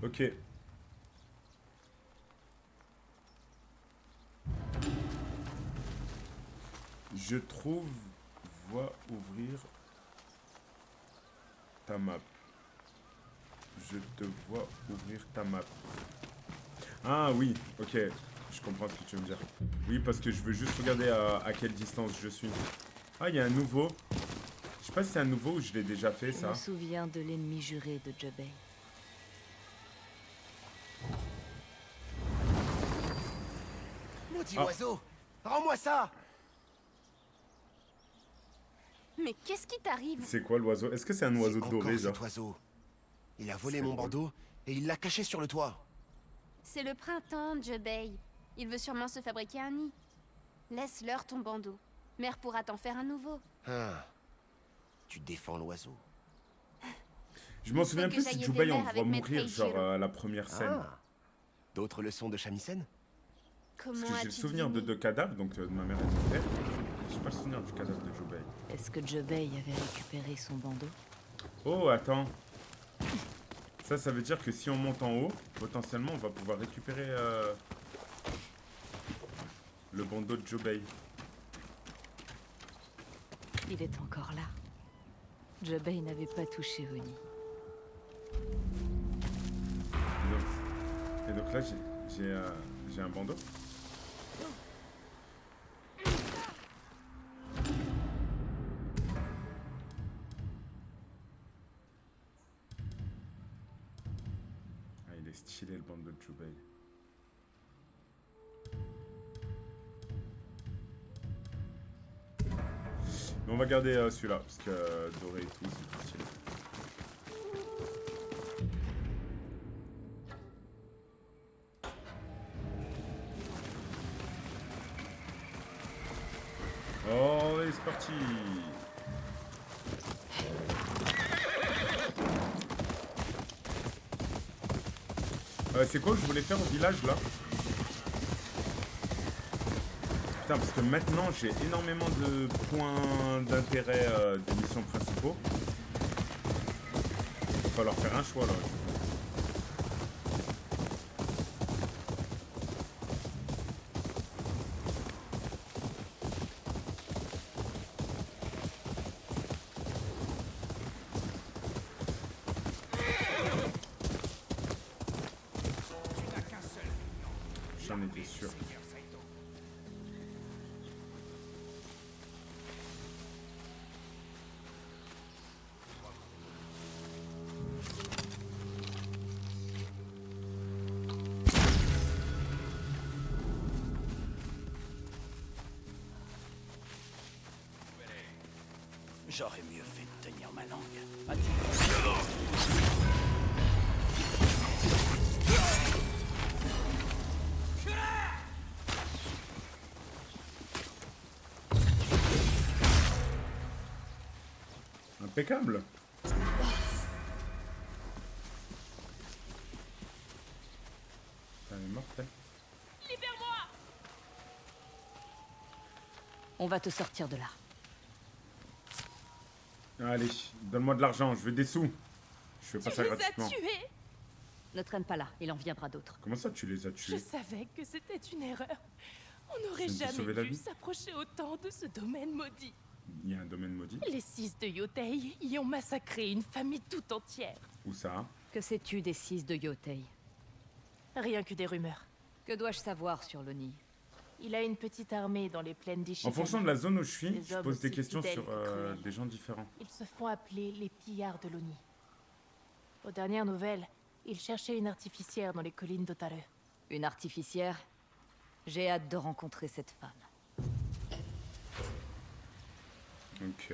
Ok. Je trouve... Vois ouvrir ta map. Je te vois ouvrir ta map. Ah oui, ok. Je comprends ce que tu veux me dire. Oui, parce que je veux juste regarder à quelle distance je suis. Ah, il y a un nouveau. Je sais pas si c'est un nouveau ou je l'ai déjà fait, Je ça. me souviens de l'ennemi juré de Jobei. Maudit Ah. oiseau! Rends-moi ça! Mais qu'est-ce qui t'arrive? C'est quoi l'oiseau? Est-ce que c'est un oiseau C'est doré, encore genre? cet oiseau. Il a volé C'est mon drôle. bandeau et il l'a caché sur le toit. C'est le printemps, Jebei. Il veut sûrement se fabriquer un nid. Laisse-leur ton bandeau. Mère pourra t'en faire un nouveau. Ah. Tu défends l'oiseau. Je m'en Il souviens faut plus que si j'aille Jubei aider on Mère le avec voit Maître mourir, genre Eiichiro. à la première scène. Ah. D'autres leçons de shamisen? Comment Parce que j'ai le as-tu souvenir de deviné? deux cadavres, donc de ma mère et de mon père. J'ai pas le souvenir du cadavre de Jubei. Est-ce que Jobei avait récupéré son bandeau? Oh, attends. Ça veut dire que si on monte en haut, potentiellement, on va pouvoir récupérer le bandeau de Jobei. Il est encore là. Jobei n'avait pas touché Oni. Et donc là, j'ai un bandeau. Ah, il est stylé le bandeau de Jubei. Mais on va garder celui-là, parce que doré et tout, c'est plus stylé. Oh, et c'est parti. C'est quoi que je voulais faire au village là? Putain, parce que maintenant j'ai énormément de points d'intérêt des missions principaux. Il va falloir faire un choix là. Tu n'as qu'un seul mignon. J'en étais sûr. Seigneur Saito. J'aurais mieux fait de tenir ma langue. Impeccable. Elle est mortelle. On va te sortir de là. Allez, donne-moi de l'argent, je veux des sous. Je fais pas ça gratuitement. tués. Ne traîne pas là, il en viendra d'autres. Comment ça tu les as Je tués? savais que c'était une erreur. On n'aurait Je viens de te sauver la jamais dû vie. s'approcher autant de ce domaine maudit. Il y a un domaine maudit. Les 6 de Yotei y ont massacré une famille tout entière. Où ça? Que sais-tu des 6 de Yotei? Rien que des rumeurs. Que dois-je savoir sur l'Oni? Il a une petite armée dans les plaines En d'Ishikari. fonction de la zone où je suis, Les je hommes pose des aussi questions fidèles sur et cruels. des gens différents. Ils se font appeler les pillards de l'Oni. Aux dernières nouvelles, ils cherchaient une artificière dans les collines d'Otaru. Une artificière? J'ai hâte de rencontrer cette femme. Ok.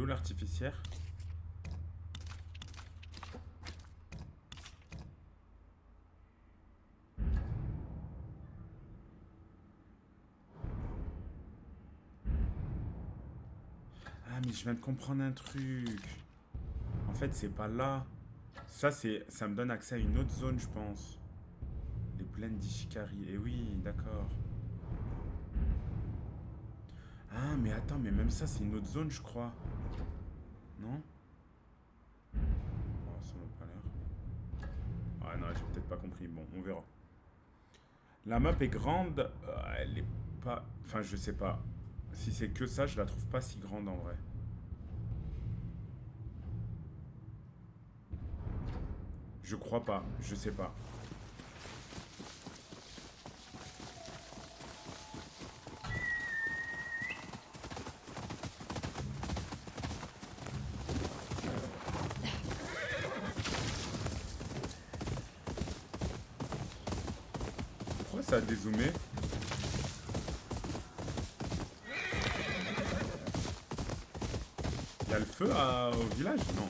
où l'artificière? Ah, mais je viens de comprendre un truc. En fait, c'est pas là. Ça me donne accès à une autre zone, je pense. Les plaines d'Ishikari. Eh oui, d'accord. Ah, mais attends, mais même ça, c'est une autre zone, je crois. Non? Oh, ça n'a pas l'air. Ah non, j'ai peut-être pas compris. Bon, on verra. La map est grande. Elle est pas... Enfin, je sais pas. Si c'est que ça, je la trouve pas si grande en vrai. Je crois pas. Je sais pas. Pourquoi ça a dézoomé? Il y a le feu au village? Non.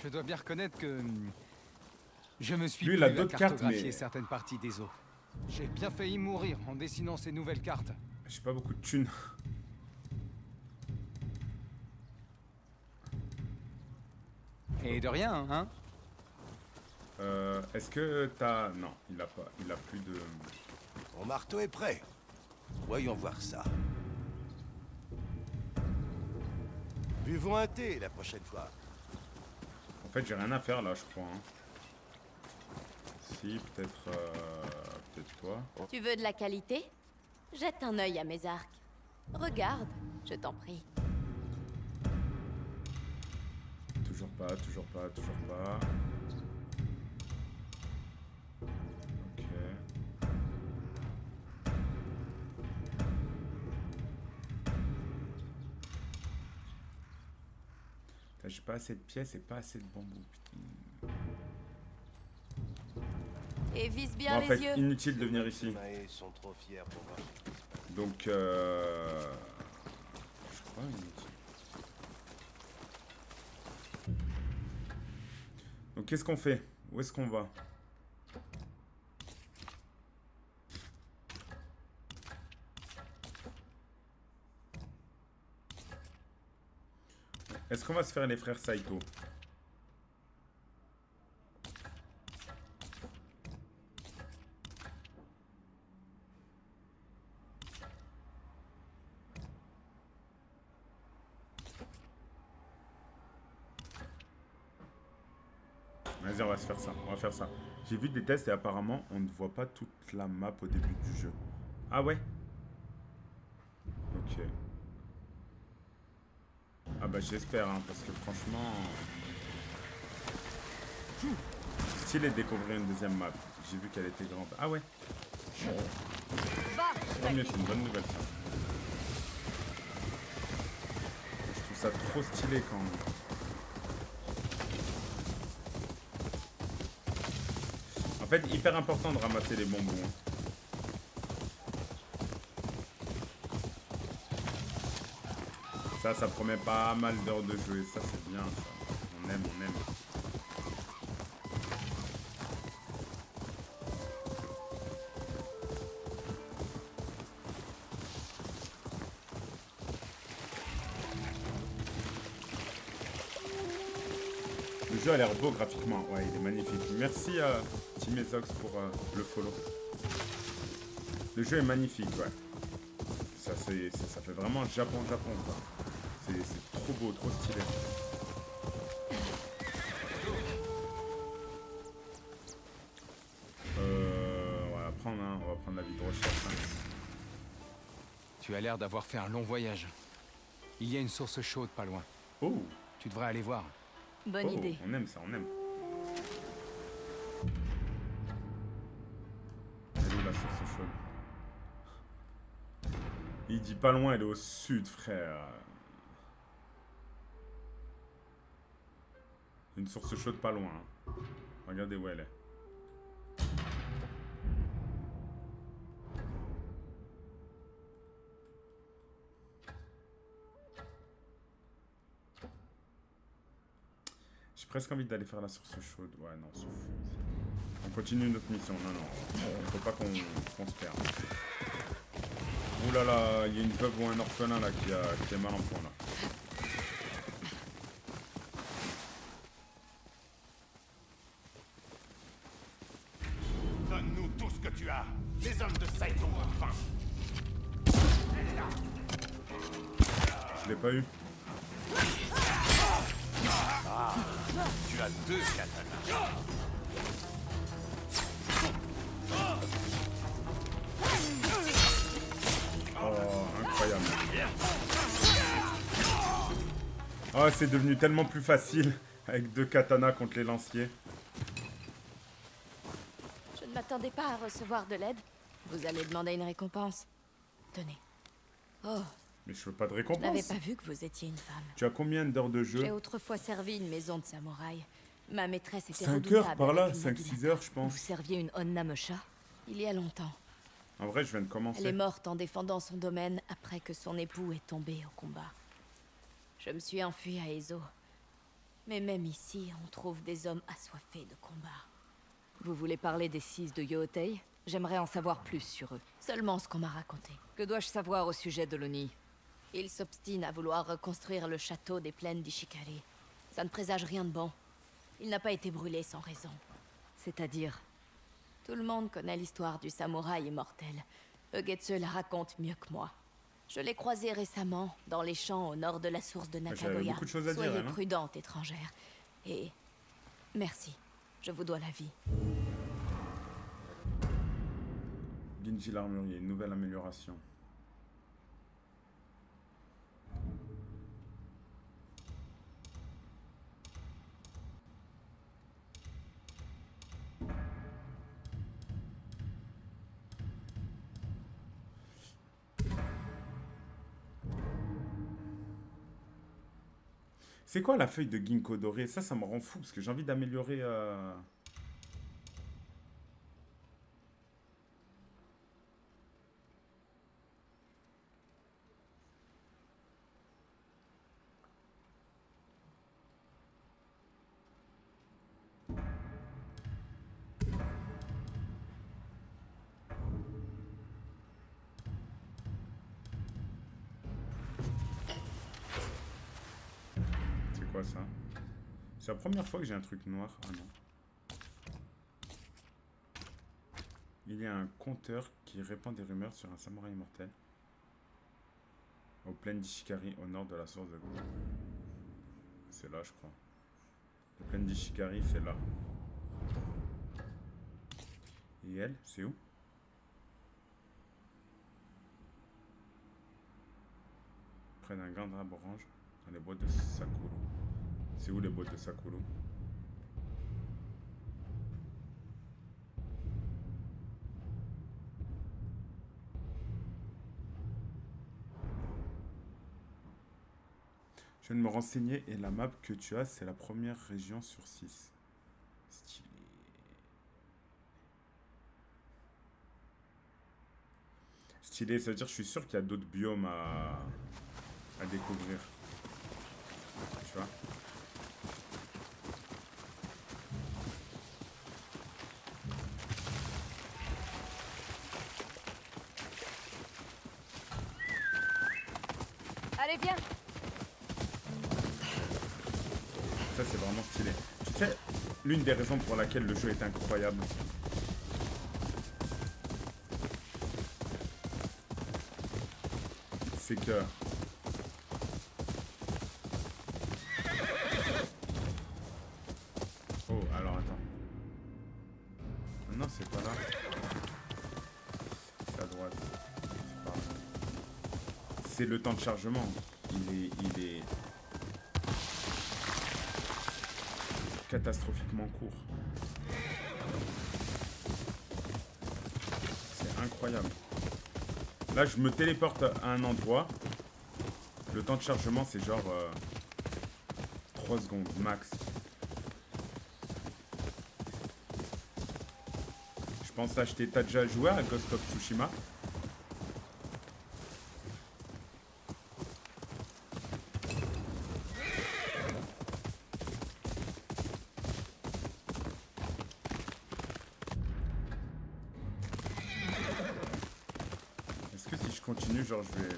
Je dois bien reconnaître que je me suis Lui, il a plu à d'autres cartes, cartographier mais... certaines parties des eaux. J'ai bien failli mourir en dessinant ces nouvelles cartes. J'ai pas beaucoup de thunes. Et de rien, hein? Est-ce que t'as... Non, il a pas. Il a plus de... Mon marteau est prêt. Voyons voir ça. Buvons un thé la prochaine fois. En fait, j'ai rien à faire là, je crois. Hein. Si, peut-être... peut-être toi. Tu veux de la qualité? Jette un œil à mes arcs. Regarde, je t'en prie. Toujours pas, toujours pas, toujours pas. Ok. Putain, j'ai pas assez de pièces et pas assez de bambou, putain. Et vise bien Bon, en les fait, yeux. inutile de venir ici. Ils sont trop fiers pour moi. Donc, je crois inutile. Donc, qu'est-ce qu'on fait? Où est-ce qu'on va? Est-ce qu'on va se faire les frères Saito? Vas-y, on va se faire ça. On va faire ça. J'ai vu des tests et apparemment, on ne voit pas toute la map au début du jeu. Ah ouais? Ok. Ah bah j'espère, hein, parce que franchement... Stylé de découvrir une deuxième map. J'ai vu qu'elle était grande. Ah ouais? Tant mieux, c'est une bonne nouvelle ça. Je trouve ça trop stylé quand même. En fait, hyper important de ramasser les bonbons. Ça promet pas mal d'heures de jeu et ça c'est bien ça. On aime, on aime. Le jeu a l'air beau graphiquement, ouais il est magnifique. Merci à Timezox pour le follow. Le jeu est magnifique, ouais. Ça fait vraiment Japon quoi. C'est trop beau, trop stylé. On va prendre la vie de recherche. Hein. Tu as l'air d'avoir fait un long voyage. Il y a une source chaude pas loin. Oh! Tu devrais aller voir. Bonne idée. On aime ça, on aime. Elle est où la source chaude? Il dit pas loin, elle est au sud, frère. Une source chaude pas loin. Hein. Regardez où elle est. J'ai presque envie d'aller faire la source chaude. Ouais, non, sauf. On continue notre mission. Non, non. Faut pas qu'on se perde. Ouh là là, il y a une veuve ou un orphelin là qui est mal en point là. Donne-nous tout ce que tu as. Les hommes de Saïton ont faim. Elle est là. Je l'ai pas eu. Ah, tu as 2 katanas. Oh, incroyable. Oh, c'est devenu tellement plus facile avec 2 katanas contre les lanciers. Je ne m'attendais pas à recevoir de l'aide. Vous allez demander une récompense. Tenez. Oh, Mais je veux pas de je récompense. n'avais pas vu que vous étiez une femme. Tu as combien d'heures de jeu? J'ai autrefois servi une maison de samouraï. Ma maîtresse était 5 redoutable heures par là, avec une 5-6 naginata. heures je pense. Vous serviez une Onna Mecha? Il y a longtemps. En vrai, je viens de Elle est commencer. morte en défendant son domaine après que son époux est tombé au combat. Je me suis enfuie à Ezo. Mais même ici, on trouve des hommes assoiffés de combat. Vous voulez parler des 6 de Yootei? J'aimerais en savoir plus sur eux. Seulement ce qu'on m'a raconté. Que dois-je savoir au sujet de l'Oni? Il s'obstine à vouloir reconstruire le château des plaines d'Ishikari. Ça ne présage rien de bon. Il n'a pas été brûlé sans raison. C'est-à-dire? Tout le monde connaît l'histoire du samouraï immortel. Ugetsu la raconte mieux que moi. Je l'ai croisé récemment, dans les champs au nord de la source de J'avais Nakagoya. beaucoup de choses à dire, Soyez elle, hein. prudente, étrangère. Et... merci. Je vous dois la vie. Ginji l'armurier, une nouvelle amélioration. C'est quoi la feuille de ginkgo doré? Ça me rend fou parce que j'ai envie d'améliorer... C'est quoi ça? C'est la première fois que j'ai un truc noir. Ah non. Il y a un conteur qui répand des rumeurs sur un samouraï immortel. Aux plaines d'Ishikari, au nord de la source de... C'est là, je crois. Les plaines d'Ishikari, c'est là. Et elle, c'est où? Près d'un grand arbre orange, dans les boîtes de Sakuro. C'est où les boîtes de Sakuro? Je viens de me renseigner et la map que tu as, c'est la première région sur 6. Stylé. Stylé, ça veut dire que je suis sûr qu'il y a d'autres biomes à découvrir. Tu vois? Allez, viens! Ça, c'est vraiment stylé. Tu sais, l'une des raisons pour laquelle le jeu est incroyable, c'est que... Oh, alors attends. Non, c'est pas là. C'est à droite. C'est par là. C'est le temps de chargement. Il est catastrophiquement court. C'est incroyable. Là, je me téléporte à un endroit. Le temps de chargement, c'est genre 3 secondes max. pense acheter. T'as déjà joué à Ghost of Tsushima? Est-ce que si je continue, genre je vais...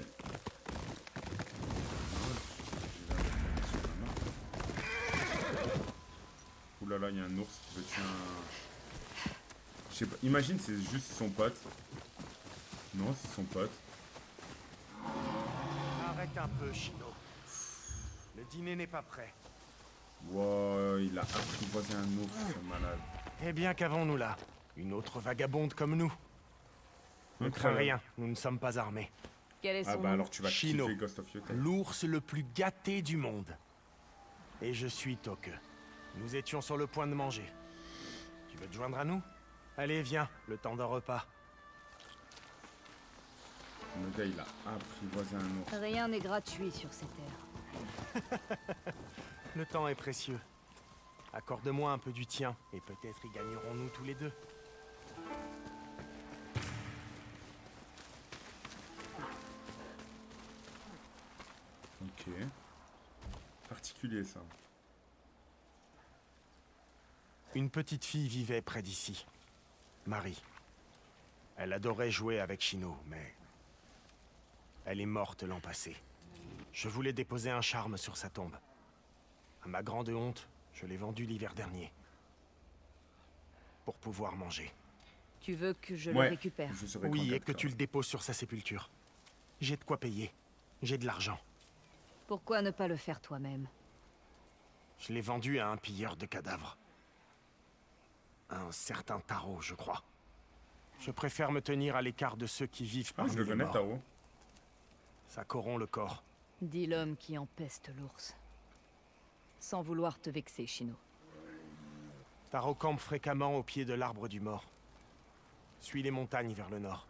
Ouh là là, il y a un ours qui veut tuer un... Je sais pas, imagine c'est juste son pote. Non, c'est son pote. Arrête un peu, Shino. Le dîner n'est pas prêt. Wow, il a apprivoisé un ours, ce malade. Eh bien, qu'avons-nous là? Une autre vagabonde comme nous. Ne crains Incroyable. rien, nous ne sommes pas armés. Quel est son Ah bah nom? alors tu vas Shino, kiffer Ghost of Yotei. l'ours le plus gâté du monde. Et je suis Toke. Nous étions sur le point de manger. Tu veux te joindre à nous? Allez, viens, le temps d'un repas. Le gars, il a apprivoisé un ours. Rien n'est gratuit sur ces terres. Le temps est précieux. Accorde-moi un peu du tien, et peut-être y gagnerons-nous tous les deux. Ok. Particulier, ça. Une petite fille vivait près d'ici. Marie. Elle adorait jouer avec Shino, mais... elle est morte l'an passé. Je voulais déposer un charme sur sa tombe. À ma grande honte, je l'ai vendue l'hiver dernier. Pour pouvoir manger. Tu veux que je le Ouais, récupère? je serai Oui, et content, que tu le déposes sur sa sépulture. J'ai de quoi payer. J'ai de l'argent. Pourquoi ne pas le faire toi-même? Je l'ai vendu à un pilleur de cadavres. Un certain Taro, je crois. Je préfère me tenir à l'écart de ceux qui vivent Ah, parmi je le les connais, morts. Taro. Ça corrompt le corps. Dis l'homme qui empeste l'ours. Sans vouloir te vexer, Shino. Taro campe fréquemment au pied de l'arbre du mort. Suis les montagnes vers le nord.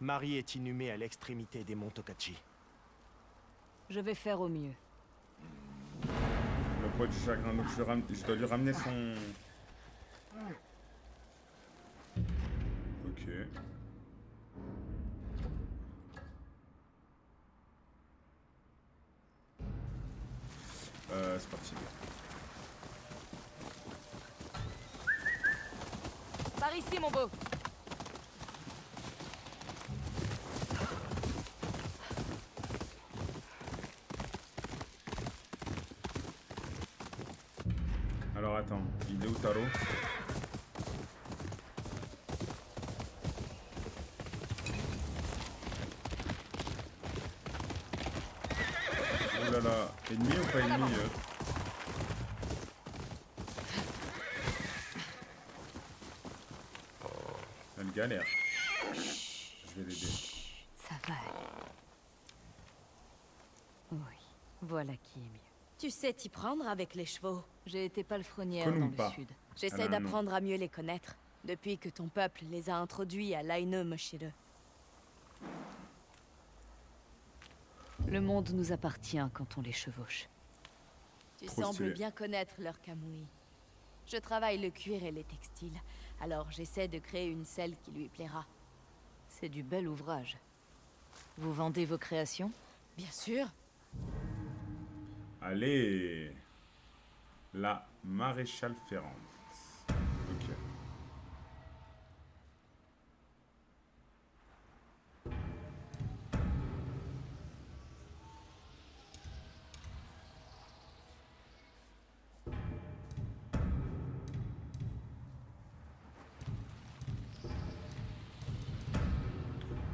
Marie est inhumée à l'extrémité des monts Tokachi. Je vais faire au mieux. Le poids du chagrin, donc je dois lui ramener son... Ok. C'est parti. Par ici, mon beau. Alors attends, il est où Taro? Oh là là, ennemi ou pas ennemi Elle galère. Je vais l'aider. Ça va aller. Oui, voilà qui est mieux. Tu sais t'y prendre avec les chevaux. J'ai été palefrenière Connu dans ou le pas? sud. J'essaie Elle a un nom. d'apprendre à mieux les connaître, depuis que ton peuple les a introduits à l'Aino Moshiro. Le monde nous appartient quand on les chevauche. Tu Trop sembles stylé. bien connaître leur kamui. Je travaille le cuir et les textiles, alors j'essaie de créer une selle qui lui plaira. C'est du bel ouvrage. Vous vendez vos créations? Bien sûr. Allez. La maréchale ferrante. Ok.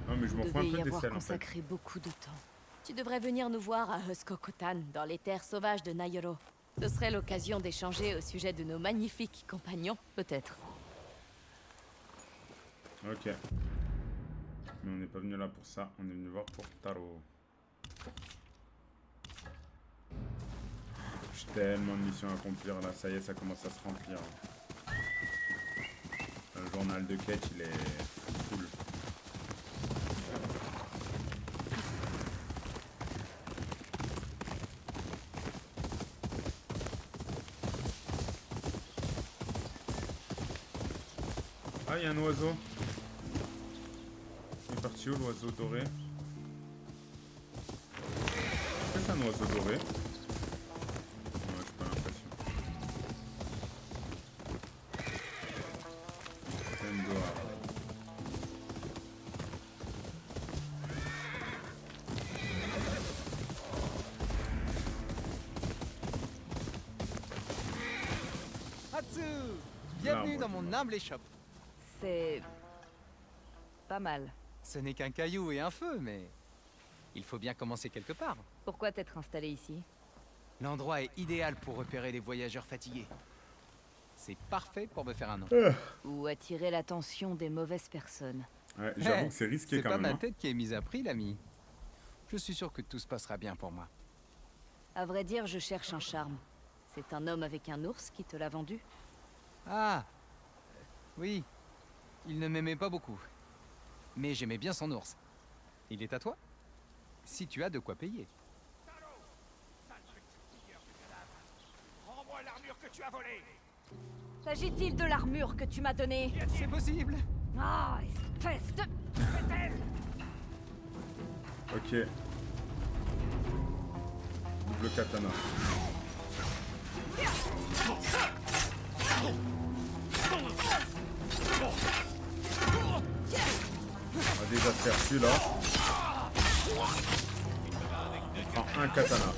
Non mais je m'en Vous fous un devez peu y des avoir selles en fait. consacré beaucoup de temps. Tu devrais venir nous voir à Huskokotan, dans les terres sauvages de Nayoro. Ce serait l'occasion d'échanger au sujet de nos magnifiques compagnons. Peut-être. Ok. Mais on n'est pas venu là pour ça, on est venu voir pour Taro. J'ai tellement de missions à accomplir là, ça y est, ça commence à se remplir. Le journal de quête, il est cool. Ah, Ah, il y a un oiseau. Il est parti où l'oiseau doré? Est-ce que c'est un oiseau doré? Non, j'ai pas l'impression. C'est une doigt. Hatsu! Bienvenue dans mon humble échoppe. C'est... pas mal. Ce n'est qu'un caillou et un feu, mais... il faut bien commencer quelque part. Pourquoi t'être installé ici? L'endroit est idéal pour repérer les voyageurs fatigués. C'est parfait pour me faire un nom. Ou attirer l'attention des mauvaises personnes. Ouais, j'avoue que c'est risqué quand même. C'est pas ma hein. tête qui est mise à prix, l'ami. Je suis sûr que tout se passera bien pour moi. À vrai dire, je cherche un charme. C'est un homme avec un ours qui te l'a vendu? Ah oui. Il ne m'aimait pas beaucoup. Mais j'aimais bien son ours. Il est à toi? Si tu as de quoi payer. Rends-moi l'armure que tu as volée. S'agit-il de l'armure que tu m'as donnée? C'est possible. Ah, espèce de... Ok. Double katana. On va déjà faire celui-là. On prend un katana.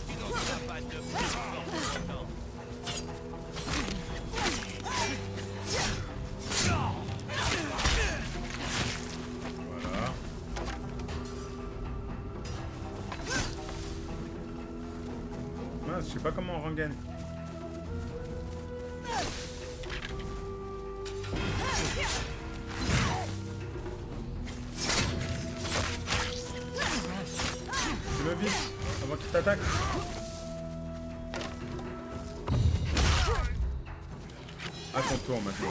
Voilà. Mince, je sais pas comment on rengaine. Tu me vite avant qu'il t'attaque. À ton tour maintenant.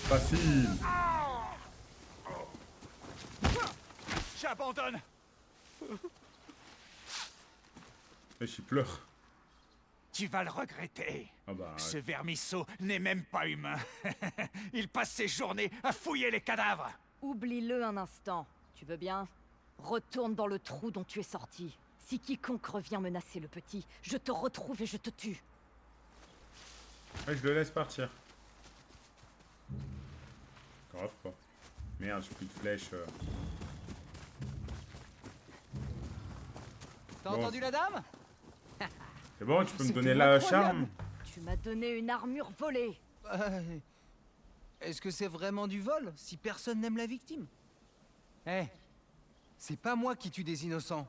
Facile. J'abandonne. Mais j'y pleure. Tu vas le regretter. Ah bah, Ce vermisseau n'est même pas humain. Il passe ses journées à fouiller les cadavres. Oublie-le un instant. Tu veux bien? Retourne dans le trou dont tu es sorti. Si quiconque revient menacer le petit, je te retrouve et je te tue. ouais, je le laisse partir. Grave pas. Merde, j'ai plus de flèches. T'as Bon. entendu la dame? C'est bon, tu peux me C'était donner la incroyable. charme? Tu m'as donné une armure volée. Est-ce que c'est vraiment du vol si personne n'aime la victime? Eh, c'est pas moi qui tue des innocents.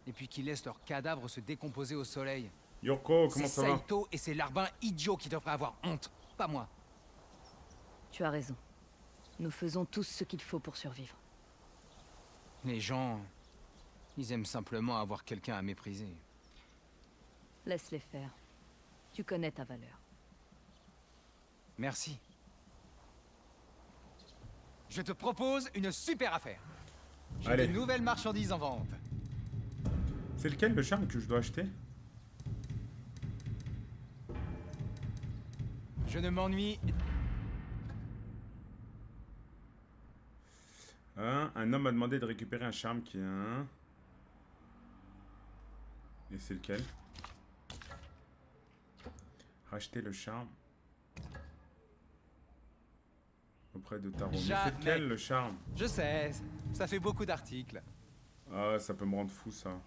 Et puis qui laisse leurs cadavres se décomposer au soleil. Yoko, comment C'est ça va? Saito et ses larbins idiots qui devraient avoir honte, pas moi. Tu as raison. Nous faisons tous ce qu'il faut pour survivre. Les gens, ils aiment simplement avoir quelqu'un à mépriser. Laisse-les faire. Tu connais ta valeur. Merci. Je te propose une super affaire. J'ai Allez. des nouvelles marchandises en vente. C'est lequel le charme que je dois acheter? Je ne m'ennuie. Un homme m'a demandé de récupérer un charme qui est un... Et c'est lequel? Racheter le charme. Auprès de Taro. Mais c'est Jamais. lequel le charme? Je sais, ça fait beaucoup d'articles. Ah ouais, ça peut me rendre fou ça.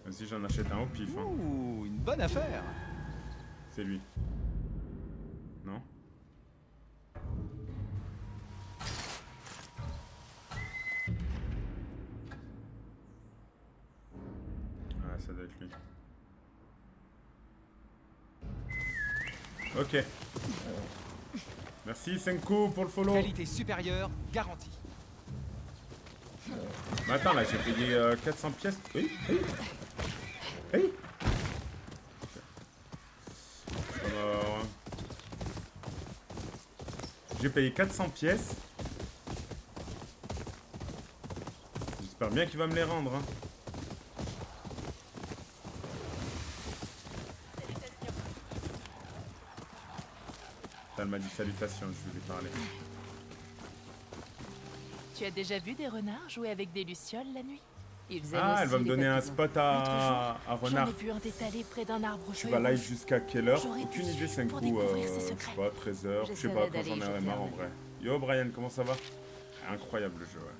Vas-y, j'en achète un au pif. Hein. Ouh, une bonne affaire. C'est lui. Non? Ah, ça doit être lui. Ok. Merci Senko pour le follow. Qualité supérieure, garantie. Mais attends, là, j'ai payé 400 pièces. Oui, oui. Oui. Alors... J'ai payé 400 pièces. J'espère bien qu'il va me les rendre. Hein. Elle m'a dit salutations, je lui ai parlé. Tu as déjà vu des renards jouer avec des lucioles la nuit? Ah, elle va me donner un spot à renard. J'en ai vu un détalé près d'un arbre. Tu vas live jusqu'à quelle heure? Aucune idée, c'est un coup, je sais pas, 13h, je sais pas, quand j'en ai marre en vrai. Yo Brian, comment ça va? Incroyable le jeu, ouais.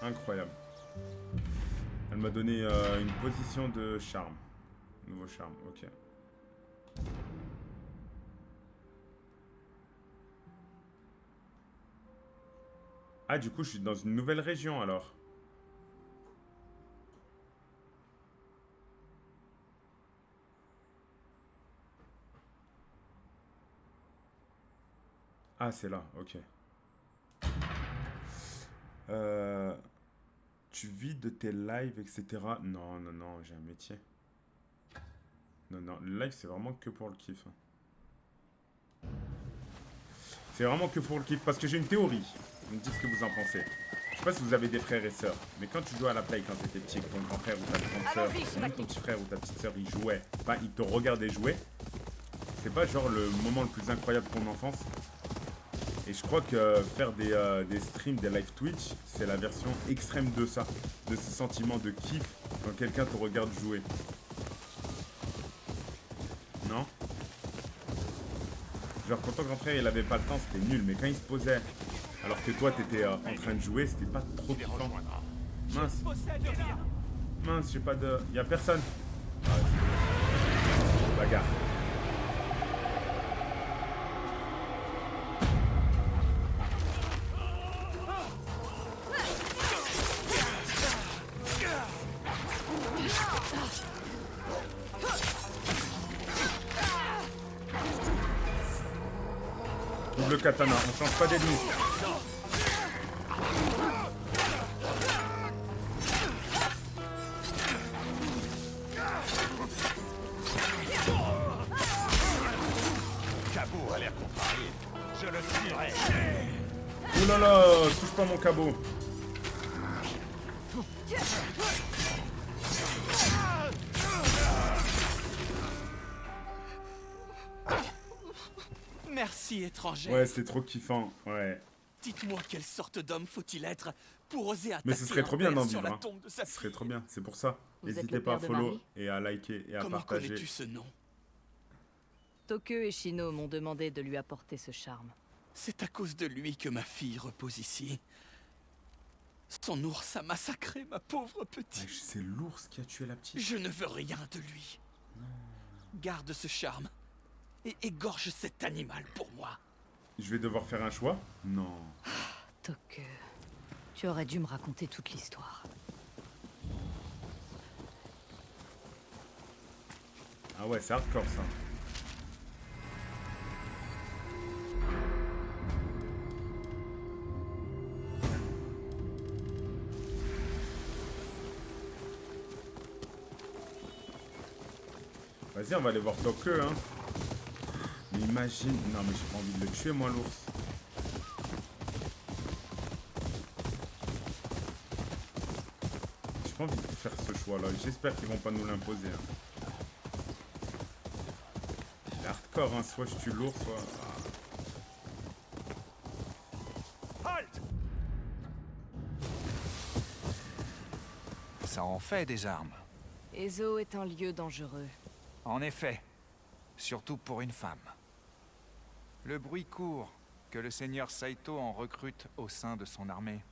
Incroyable. Elle m'a donné une position de charme. Nouveau charme, ok. Ah, du coup, je suis dans une nouvelle région alors. Ah, c'est là, ok. Tu vis de tes lives, etc. Non, non, non, j'ai un métier. Non, non, le live, c'est vraiment que pour le kiff. C'est vraiment que pour le kiff, parce que j'ai une théorie. Vous me dites ce que vous en pensez. Je sais pas si vous avez des frères et sœurs, mais quand tu jouais à la play quand t'étais petit, que ton grand frère ou ta grande sœur, ou même ton petit frère ou ta petite sœur, ils jouaient, enfin, ils te regardaient jouer, c'est pas genre le moment le plus incroyable de ton enfance? Et je crois que faire des streams, des live Twitch, c'est la version extrême de ça. De ce sentiment de kiff quand quelqu'un te regarde jouer. Non? Genre quand ton grand frère il avait pas le temps, c'était nul. Mais quand il se posait, alors que toi t'étais en train de jouer, c'était pas trop kiffant. Mince. Mince, j'ai pas de... Y'a personne. Ah, bagarre. Le katana, on change pas d'ennemi. Cabot a l'air contrarié. Je le tuerai. Ouh là là, touche pas mon cabot. Merci, étranger. Ouais, c'est trop kiffant, ouais. Dites-moi quelle sorte d'homme faut-il être pour oser attaquer Mais ce serait trop bien d'en sur vivre. la Hein. tombe de sa Ce serait trop bien, c'est pour ça. Vous êtes N'hésitez le pas à père de follow Marie et à liker et à Comment partager. connais-tu ce nom? Tokyo et Shino m'ont demandé de lui apporter ce charme. C'est à cause de lui que ma fille repose ici. Son ours a massacré ma pauvre petite. C'est l'ours qui a tué la petite. Je ne veux rien de lui. Non. Garde ce charme et égorge cet animal pour moi. Je vais devoir faire un choix? Non. Tokyo, tu aurais dû me raconter toute l'histoire. Ah ouais, c'est hardcore ça. Vas-y, on va aller voir Tokyo, hein. Mais imagine... Non, mais j'ai pas envie de le tuer, moi, l'ours. J'ai pas envie de faire ce choix-là. J'espère qu'ils vont pas nous l'imposer. Hein. C'est hardcore, hein. Soit je tue l'ours, soit... Halt! Ça en fait des armes. Ezo est un lieu dangereux. En effet. Surtout pour une femme. Le bruit court que le seigneur Saito en recrute au sein de son armée.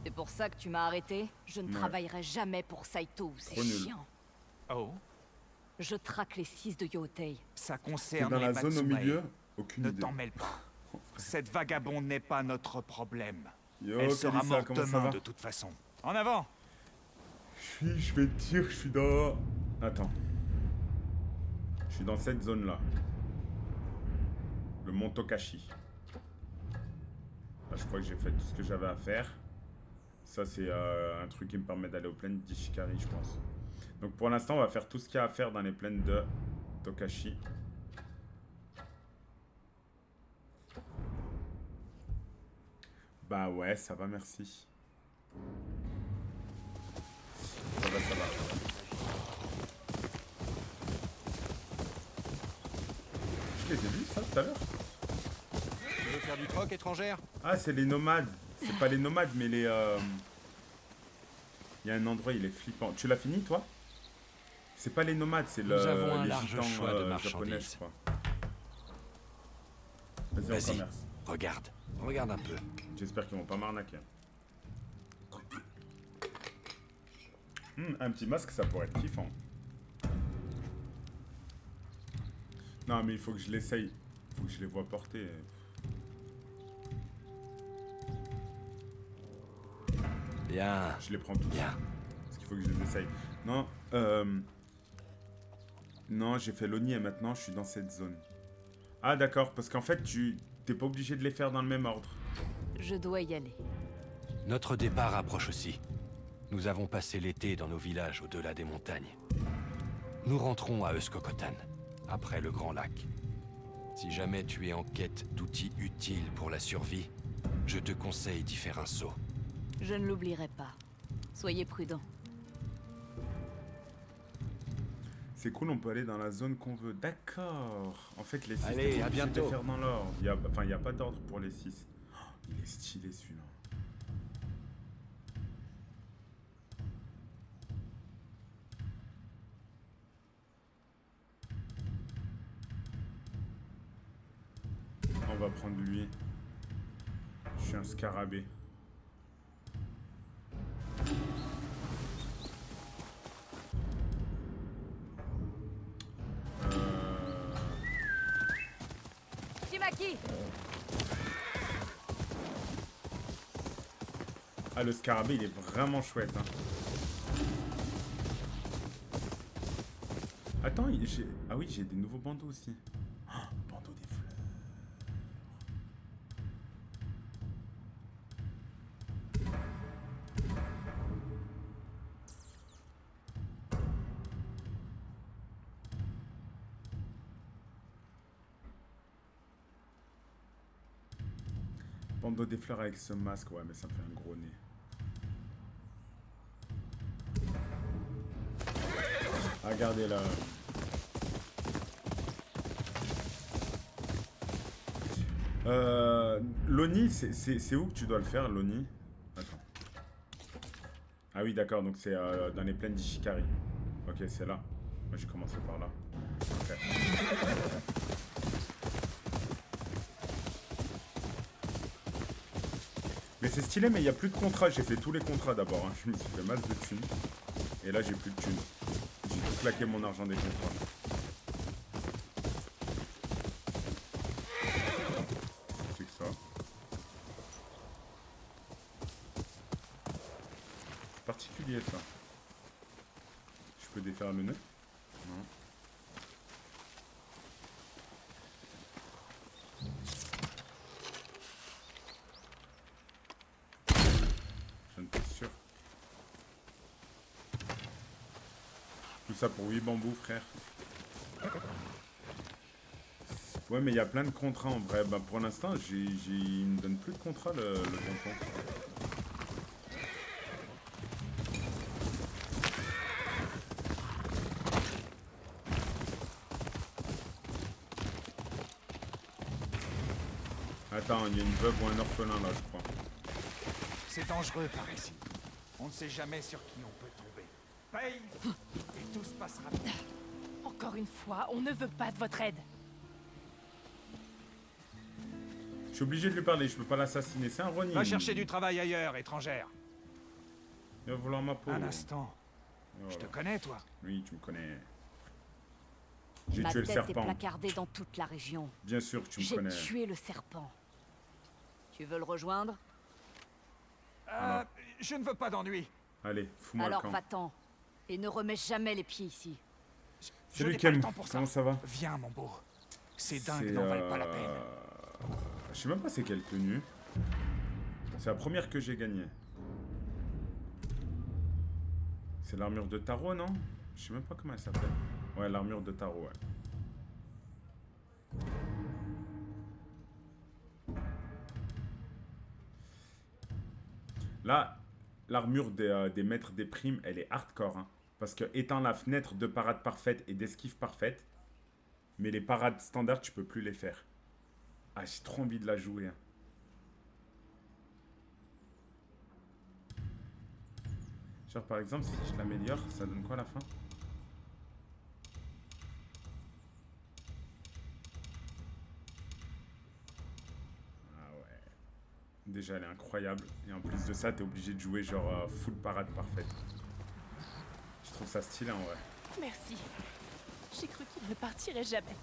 C'est pour ça que tu m'as arrêté? Je ne travaillerai jamais pour Saito, c'est chiant. Oh? Je traque les 6 de Yotei. Ça concerne dans les la zone au Matsumae. milieu? Aucune idée. Ne t'en mêle pas. Cette vagabonde n'est pas notre problème. Yo, Elle sera Kalissa, morte comment ça demain va? de toute façon. En avant! Je vais te dire, je suis dans... Attends. Je suis dans cette zone-là. Le mont Tokashi. Là, je crois que j'ai fait tout ce que j'avais à faire. Ça, c'est un truc qui me permet d'aller aux plaines d'Ishikari, je pense. Donc pour l'instant, on va faire tout ce qu'il y a à faire dans les plaines de Tokashi. Bah ouais, ça va, merci. Ça va, ça va. Je les ai vus, ça, tout à l'heure. Tu veux faire du troc, étrangère? Ah, c'est les nomades. C'est pas les nomades, mais les... Il y a un endroit, il est flippant. Tu l'as fini, toi? C'est pas les nomades, c'est le... Nous avons un les large gitans, choix de japonais, marchandises. je crois. Vas-y, on Vas-y, commerce. regarde un peu. J'espère qu'ils vont pas m'arnaquer. Un petit masque, ça pourrait être kiffant. Non, mais il faut que je l'essaye. Il faut que je les vois porter. Bien. Je les prends tous. Bien. Parce qu'il faut que je les essaye. Non, non, j'ai fait l'Oni et maintenant je suis dans cette zone. Ah d'accord, parce qu'en fait, tu t'es pas obligé de les faire dans le même ordre. Je dois y aller. Notre départ approche aussi. Nous avons passé l'été dans nos villages au-delà des montagnes. Nous rentrons à Euskokotan, après le Grand Lac. Si jamais tu es en quête d'outils utiles pour la survie, je te conseille d'y faire un saut. Je ne l'oublierai pas. Soyez prudents. C'est cool, on peut aller dans la zone qu'on veut. D'accord. En fait, les 6, Allez, à bientôt. faire dans l'ordre. Enfin, il n'y a pas d'ordre pour les 6. Oh, il est stylé, celui-là. On va prendre lui. Je suis un scarabée. Shimaki! Ah, le scarabée, il est vraiment chouette. Hein. Attends, ah oui, j'ai des nouveaux bandeaux aussi. Oh, bandeau des fleurs. Bandeau des fleurs avec ce masque, ouais, mais ça me fait un gros nez. Ah, regardez là. L'Oni, c'est où que tu dois le faire, l'Oni? Attends. Ah oui, d'accord, donc c'est dans les plaines d'Ishikari. Ok, c'est là. Moi, j'ai commencé par là. Ok. Mais c'est stylé, mais il n'y a plus de contrats. J'ai fait tous les contrats d'abord. Hein. Je me suis fait masse de thunes. Et là, j'ai plus de thunes. J'ai tout claqué mon argent des contrats. C'est que ça. C'est particulier, ça. Je peux défaire le nœud? Non. Tout ça pour 8 bambous, frère. Ouais, mais il y a plein de contrats en vrai. Bah, pour l'instant, il me donne plus de contrats, le tonton. Attends, il y a une veuve ou un orphelin là, je crois. C'est dangereux par ici. On ne sait jamais sur qui on peut tomber. Paye et tout se passera bien. Encore une fois, on ne veut pas de votre aide. Je suis obligé de lui parler, je peux pas l'assassiner, c'est un Ronin. Va chercher du travail ailleurs, étrangère. Il va vouloir ma peau. Un instant. Voilà. Je te connais, toi. Oui, tu me connais. J'ai Ma tué le tête serpent. est placardée dans toute la région. Bien sûr que tu me connais. J'ai tué le serpent. Tu veux le rejoindre? Je ne veux pas d'ennui. Allez, fous-moi le Alors camp. va-t'en. Et ne remets jamais les pieds ici. C'est lui n'ai qui pas le aime. temps pour ça. Comment ça va? Viens, mon beau. Ces dingues n'en valent pas la peine. Je sais même pas c'est quelle tenue. C'est la première que j'ai gagnée. C'est l'armure de Taro, non? Je Je sais même pas comment elle s'appelle. Ouais, l'armure de Taro, ouais. Là, l'armure des maîtres des primes, elle est hardcore. Hein, parce que étant la fenêtre de parade parfaite et d'esquive parfaite, mais les parades standards, tu peux plus les faire. Ah, j'ai trop envie de la jouer. Hein. Genre, par exemple, si je l'améliore, ça donne quoi à la fin? Ah ouais. Déjà, elle est incroyable. Et en plus de ça, t'es obligé de jouer genre full parade parfaite. Je trouve ça stylé en vrai. Merci. J'ai cru qu'il ne partirait jamais.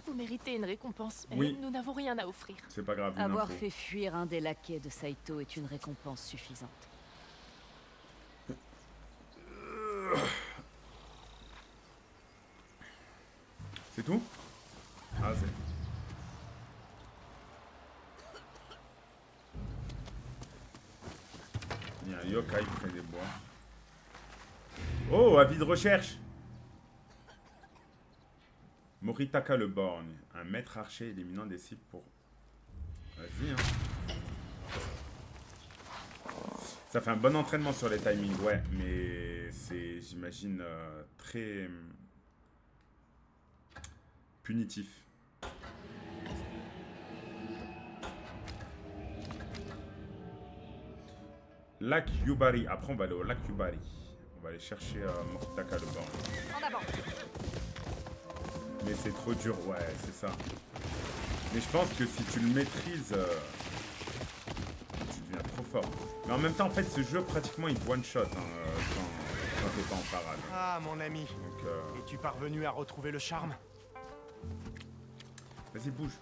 Vous méritez une récompense, mais Oui. nous n'avons rien à offrir. C'est pas grave. Avoir fait fuir un des laquais de Saito est une récompense suffisante. C'est tout? Ah, c'est... Il y a un yokai près des bois. Oh, avis de recherche! Moritaka le borgne, un maître archer éliminant des cibles pour... Vas-y, hein. Ça fait un bon entraînement sur les timings, ouais, mais c'est, j'imagine, très... punitif. Lac Yubari. Après, on va aller au lac Yubari. On va aller chercher Moritaka le borgne. En avant. Mais c'est trop dur, ouais, c'est ça. Mais je pense que si tu le maîtrises, tu deviens trop fort. Mais en même temps, en fait, ce jeu, pratiquement, il one-shot hein, quand t'es pas en parade. Ah, mon ami. Donc, es-tu parvenu à retrouver le charme? vas-y, bouge.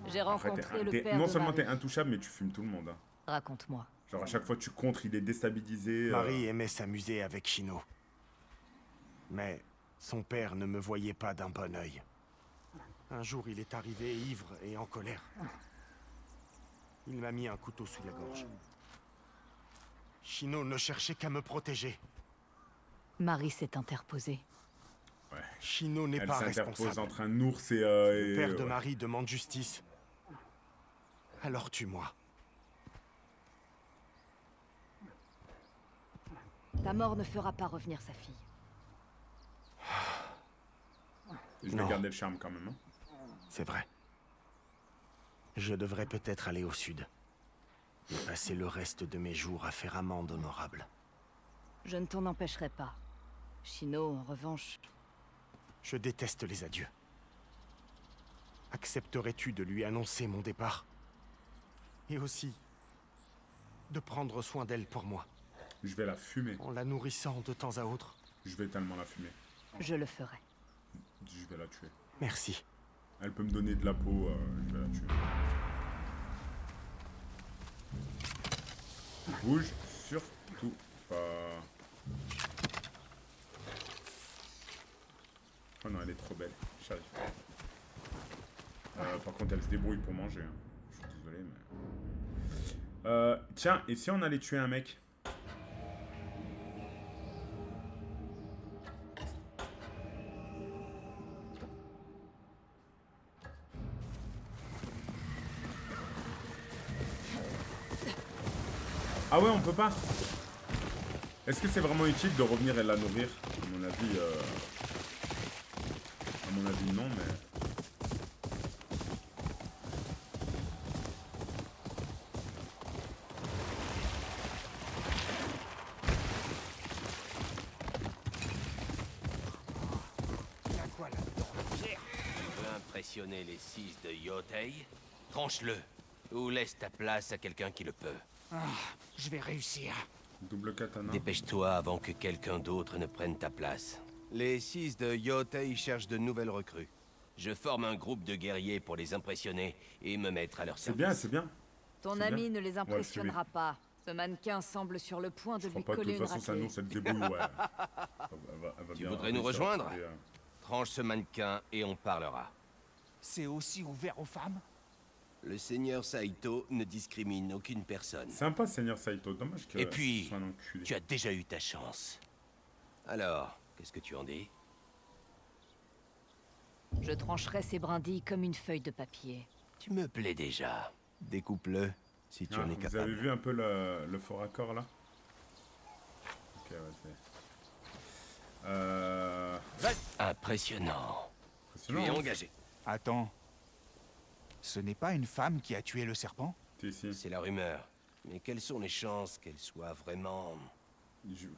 J'ai rencontré le père non de seulement Marie. t'es intouchable, mais tu fumes tout le monde. Hein. Raconte-moi. Genre, à chaque fois que tu contres, il est déstabilisé. Marie aimait s'amuser avec Shino. Mais son père ne me voyait pas d'un bon œil. Un jour, il est arrivé ivre et en colère. Il m'a mis un couteau sous la gorge. Shino ne cherchait qu'à me protéger. Marie s'est interposée. Ouais. Shino n'est Elle pas s'interpose responsable. entre un ours et... Le père de ouais. Marie demande justice. Alors tue-moi. Ta mort ne fera pas revenir sa fille. Je vais Non. garder le charme quand même. Hein. C'est vrai. Je devrais peut-être aller au sud. Et passer le reste de mes jours à faire amende honorable. Je ne t'en empêcherai pas. Shino, en revanche... Je déteste les adieux. Accepterais-tu de lui annoncer mon départ? Et aussi, de prendre soin d'elle pour moi. Je vais la fumer. En la nourrissant de temps à autre. Je vais tellement la fumer. Je le ferai. Je vais la tuer. Merci. Elle peut me donner de la peau, je vais la tuer. Bouge surtout pas. Oh non, elle est trop belle. J'arrive pas. Par contre, elle se débrouille pour manger. Hein. Je suis désolé, mais... tiens, et si on allait tuer un mec? Ah ouais, on peut pas. Est-ce que c'est vraiment utile de revenir et la nourrir? À mon avis, non, mais... Tu veux impressionner les 6 de Yotei? Tranche-le. Ou laisse ta place à quelqu'un qui le peut. Je vais réussir. Double katana. Dépêche-toi avant que quelqu'un d'autre ne prenne ta place. Les 6 de Yotei cherchent de nouvelles recrues. Je forme un groupe de guerriers pour les impressionner et me mettre à leur C'est service. bien, c'est bien. Ton C'est ami bien. ne les Ouais, impressionnera pas. Ce mannequin semble sur le point de Je lui crois pas, de coller toute une façon, ça raclée. nous, cette débrouille, ouais. Elle va Tu bien voudrais nous réussir à rejoindre? trouver, Tranche ce mannequin et on parlera. C'est aussi ouvert aux femmes? Le seigneur Saito ne discrimine aucune personne. Sympa, Seigneur Saito. Dommage que Et puis, soit un enculé. tu as déjà eu ta chance. Alors, qu'est-ce que tu en dis? Je trancherai ces brindilles comme une feuille de papier. Tu me plais déjà. Découpe-le, si tu en es Vous capable. avez vu un peu le fort accord là? Ok, ouais, c'est... Impressionnant. Tu es engagé. Attends. Ce n'est pas une femme qui a tué le serpent? C'est la rumeur. Mais quelles sont les chances qu'elle soit vraiment...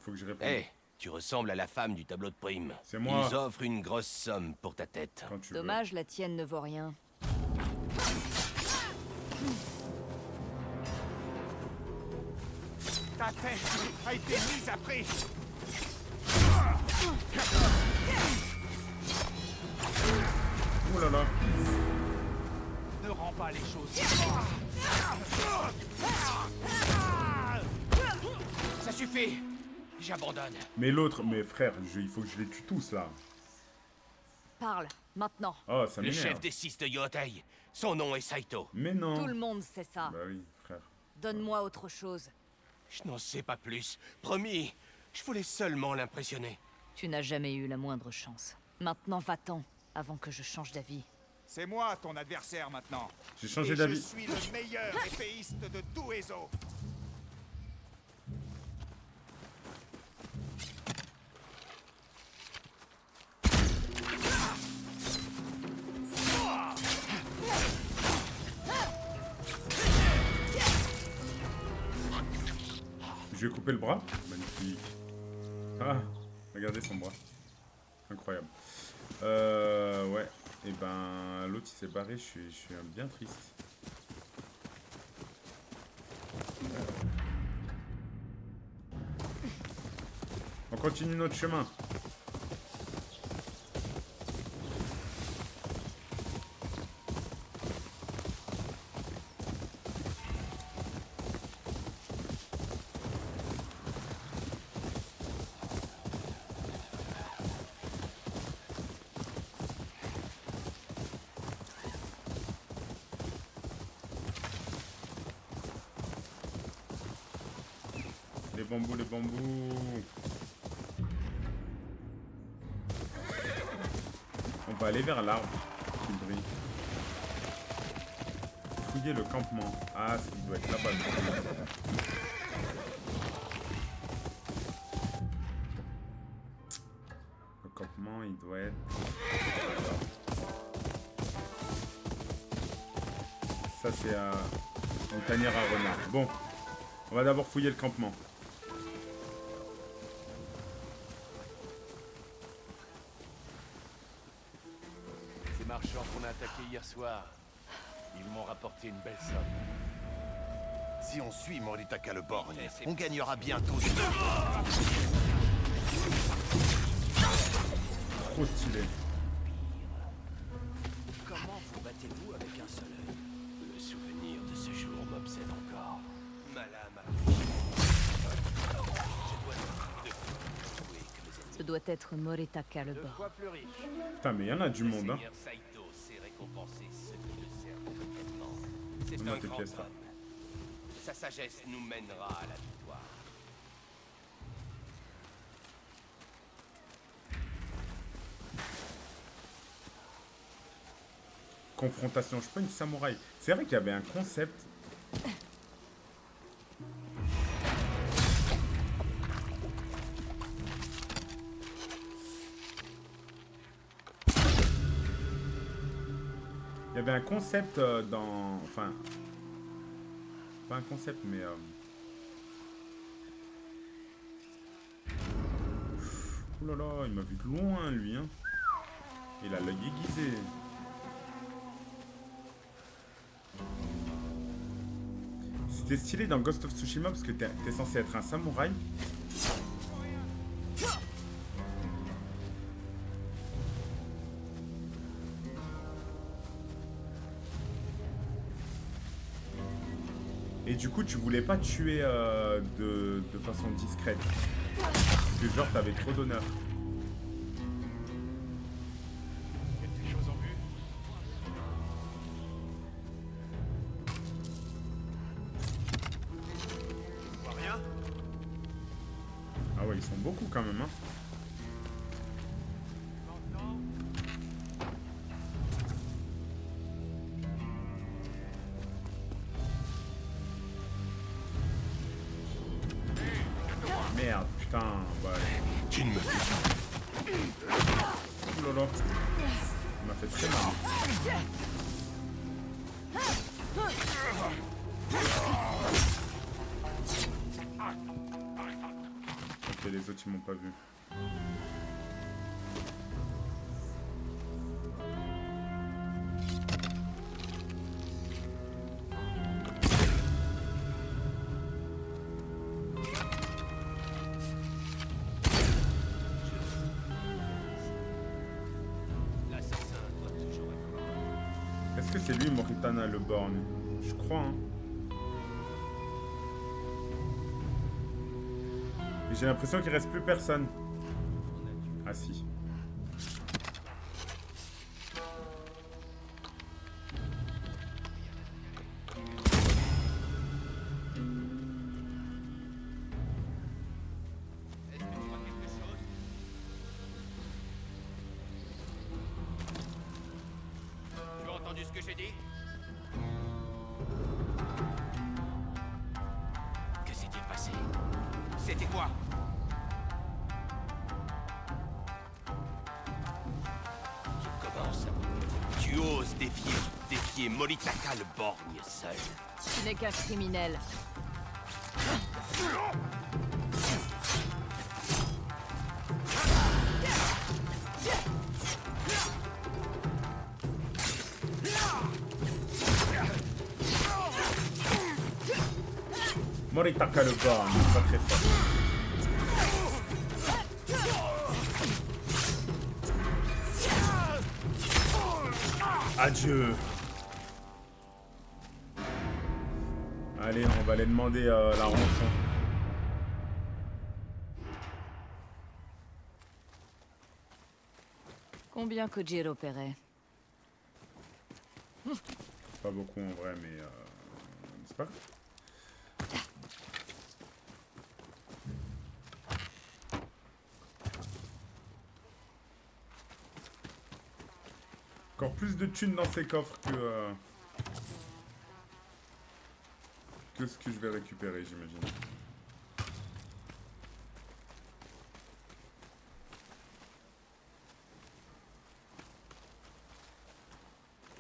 Faut que je réponde. Hé, tu ressembles à la femme du tableau de prime. C'est moi. Ils offrent une grosse somme pour ta tête. Dommage, la tienne ne vaut rien. Ta tête a été mise à prix. Oh là là. Ne rends pas les choses. Ça suffit. J'abandonne. Mais l'autre, mes frères, il faut que je les tue tous là. Parle, maintenant. Oh, ça Le m'énerve. chef des 6 de Yotei. Son nom est Saito. Mais non. Tout le monde sait ça. Bah oui, frère. Donne-moi autre chose. Je n'en sais pas plus. Promis, je voulais seulement l'impressionner. Tu n'as jamais eu la moindre chance. Maintenant, va-t'en, avant que je change d'avis. C'est moi ton adversaire maintenant. J'ai changé Et d'avis. Je suis le meilleur épéiste de tout Ezo. Je lui ai coupé le bras. Magnifique. Ah, regardez son bras. Incroyable. Ouais. Et ben, l'autre il s'est barré. Je suis bien triste. On continue notre chemin. Les bambous, les bambous. On va aller vers l'arbre qui brille. Fouiller le campement. Ah, il doit être là-bas. Le campement, il doit être... Ça, c'est à... une tanière à renard. Bon, on va d'abord fouiller le campement. Ces marchands qu'on a attaqués hier soir, ils m'ont rapporté une belle somme. Si on suit Moritaka le Borgne, on gagnera bientôt. Trop stylé. Comment vous battez-vous avec un seul œil? Le souvenir de ce jour m'obsède encore. Ma lame. Ce doit être Moritaka le bord. Putain, mais il y en a du monde, hein. Seigneur Saito sait récompenser ceux qui le servent complètement. C'est On a un tes grand pièces, là. homme. Sa sagesse nous mènera à la victoire. Confrontation, je suis pas une samouraï. C'est vrai qu'il y avait un concept. Il y avait un concept dans... Enfin... Pas un concept, mais... Ouh là là, il m'a vu de loin, lui, hein. Il a l'œil aiguisé. C'était stylé dans Ghost of Tsushima parce que t'es censé être un samouraï. Et du coup, tu voulais pas tuer de façon discrète. Parce que genre, t'avais trop d'honneur. Quelque chose en vue? Ah ouais, ils sont beaucoup quand même, hein. fait très mal. Ok, les autres ils m'ont pas vu. Est-ce que c'est lui Moritana le borgne? Je crois, hein. Et j'ai l'impression qu'il reste plus personne. Ah si. Tu as entendu ce que j'ai dit? Que s'est-il passé? C'était quoi? Je commence. Tu oses défier Molitaka le borgne seul. Tu n'es qu'un criminel. Moritaka le borgne, pas très fort. Adieu. Allez, on va aller demander la rançon. Combien Kojiro paierait? Pas beaucoup en vrai, mais c'est pas grave. Encore plus de thunes dans ces coffres que ce que je vais récupérer, j'imagine.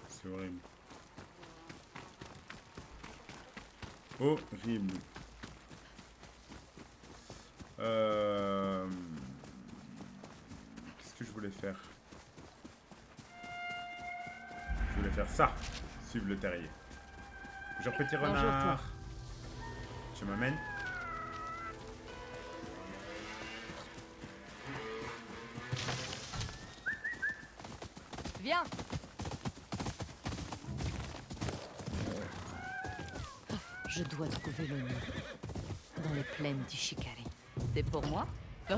C'est horrible. Horrible. Qu'est-ce que je voulais faire? Je voulais faire ça. Suivre le terrier. Bonjour petit renard. Tu m'amènes? Viens. Je dois trouver le nid. Dans les plaines d'Ishikari. C'est pour moi? Oh,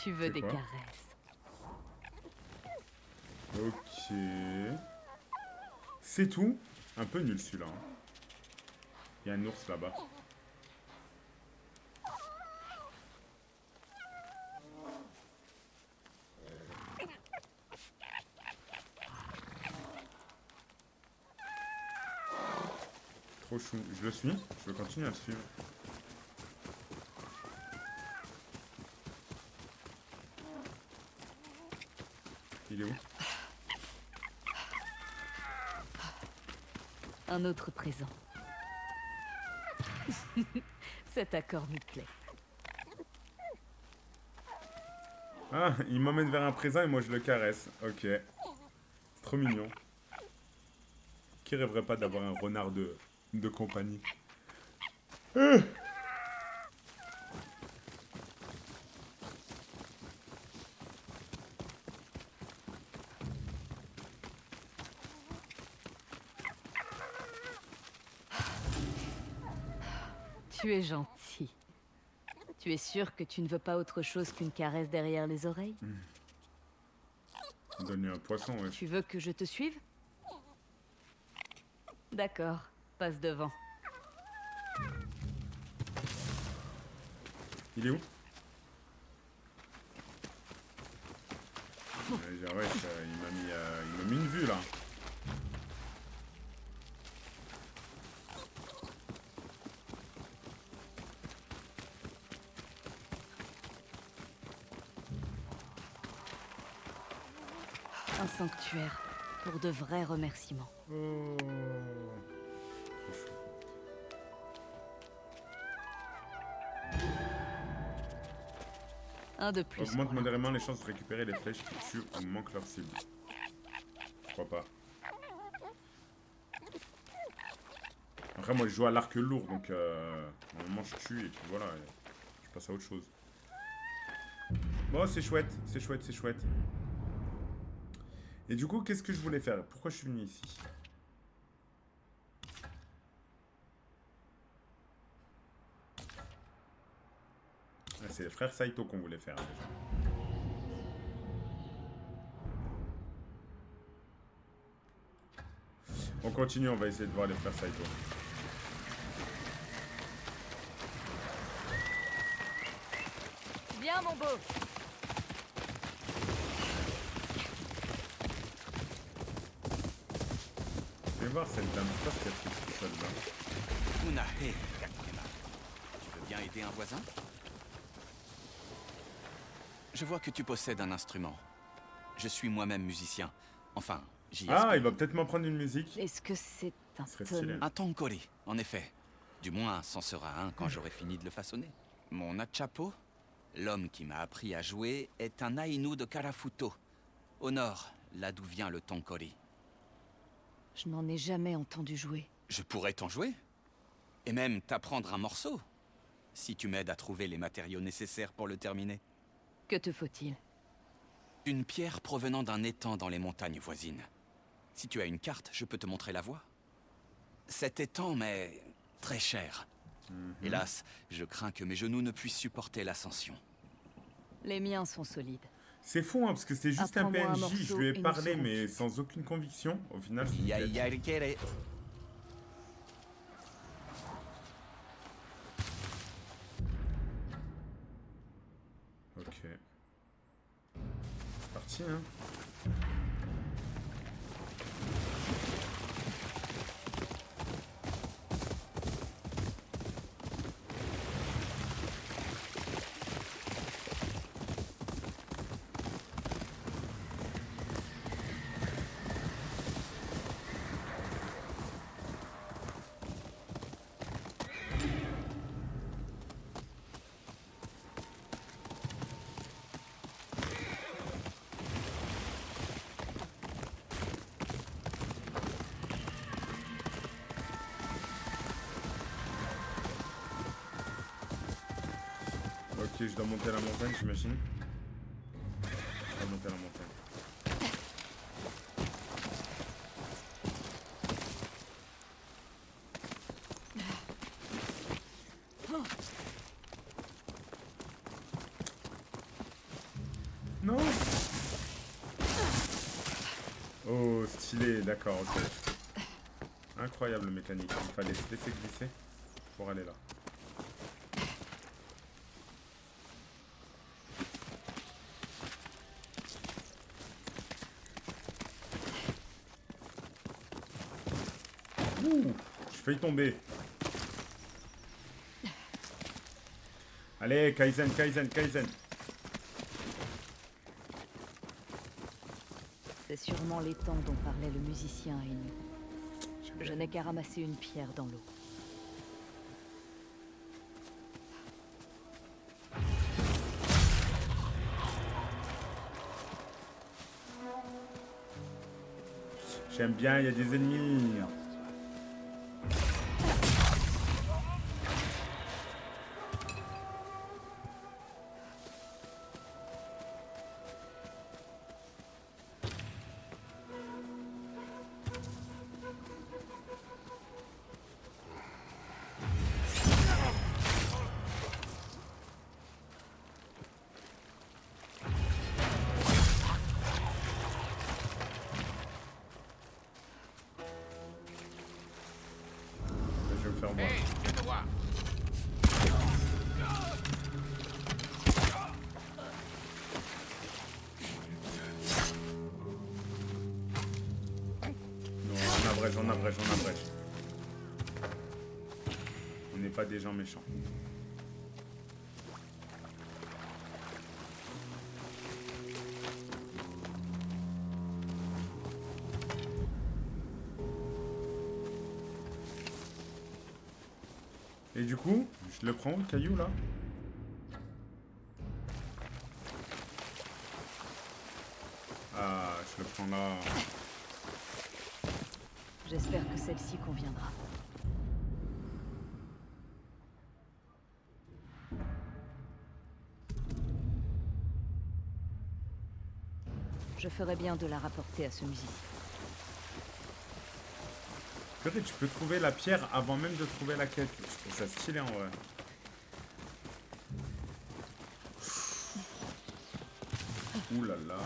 tu veux des caresses. Ok. C'est tout? Un peu nul celui-là. Hein. Il y a un ours là-bas. Trop chou. Je le suis? Je veux continuer à le suivre. Il est où? Un autre présent. Cet accord me plaît. Ah, il m'emmène vers un présent et moi je le caresse. Ok. C'est trop mignon. Qui rêverait pas d'avoir un renard de compagnie? Tu es gentil. Tu es sûr que tu ne veux pas autre chose qu'une caresse derrière les oreilles? Donne-lui un poisson, ouais. Tu veux que je te suive? D'accord, passe devant. Il est où? Ouais, il m'a mis une vue là. Un sanctuaire pour de vrais remerciements. Oh. Un de plus. Augmente modérément les chances de récupérer les flèches qui tuent ou manquent leur cible. Je crois pas. Après moi je joue à l'arc lourd donc normalement je tue et puis voilà, je passe à autre chose. Bon c'est chouette, c'est chouette, c'est chouette. Et du coup qu'est-ce que je voulais faire? Pourquoi je suis venu ici? Ah, c'est les frères Saito qu'on voulait faire déjà. On continue, on va essayer de voir les frères Saito. Viens, mon beau. Je vais voir cette dame, je sais pas ce qu'elle fait toute seule là. Unahe, Kakema. Tu veux bien aider un voisin? Je vois que tu possèdes un instrument. Je suis moi-même musicien. Enfin, j'y aspire. Ah, il va peut-être m'en prendre une musique. Est-ce que c'est un stylé. Un tonkori, en effet. Du moins, c'en sera un quand j'aurai fini de le façonner. Mon Achapo, l'homme qui m'a appris à jouer, est un Ainu de Karafuto, au nord, là d'où vient le tonkori. Je n'en ai jamais entendu jouer. Je pourrais t'en jouer. Et même t'apprendre un morceau, si tu m'aides à trouver les matériaux nécessaires pour le terminer. Que te faut-il? Une pierre provenant d'un étang dans les montagnes voisines. Si tu as une carte, je peux te montrer la voie. Cet étang m'est très cher. Hélas, je crains que mes genoux ne puissent supporter l'ascension. Les miens sont solides. C'est fou, hein, parce que c'est juste un Apprends-moi un PNJ, je morceau lui ai et nous parlé, serons mais sans aucune conviction. Au final, c'est une quête. Ok. C'est parti, hein. Ok, je dois monter la montagne, j'imagine. Je dois monter la montagne. Non. Oh, stylé, d'accord, ok. Incroyable mécanique, il fallait se laisser glisser pour aller là. Ouh, j'ai failli tomber. Allez, Kaizen, Kaizen, Kaizen. C'est sûrement l'étang dont parlait le musicien Ainu. Je n'ai qu'à ramasser une pierre dans l'eau. J'aime bien, il y a des ennemis. Je vais me faire voir. Hey, viens me voir. Non, on abrège, on abrège, on abrège. On n'est pas des gens méchants. Et du coup, je le prends où, le caillou là? Ah, je le prends là. J'espère que celle-ci conviendra. Je ferais bien de la rapporter à ce musicien. Peut-être tu peux trouver la pierre avant même de trouver la quête. Je trouve ça stylé en vrai. Ouh là là.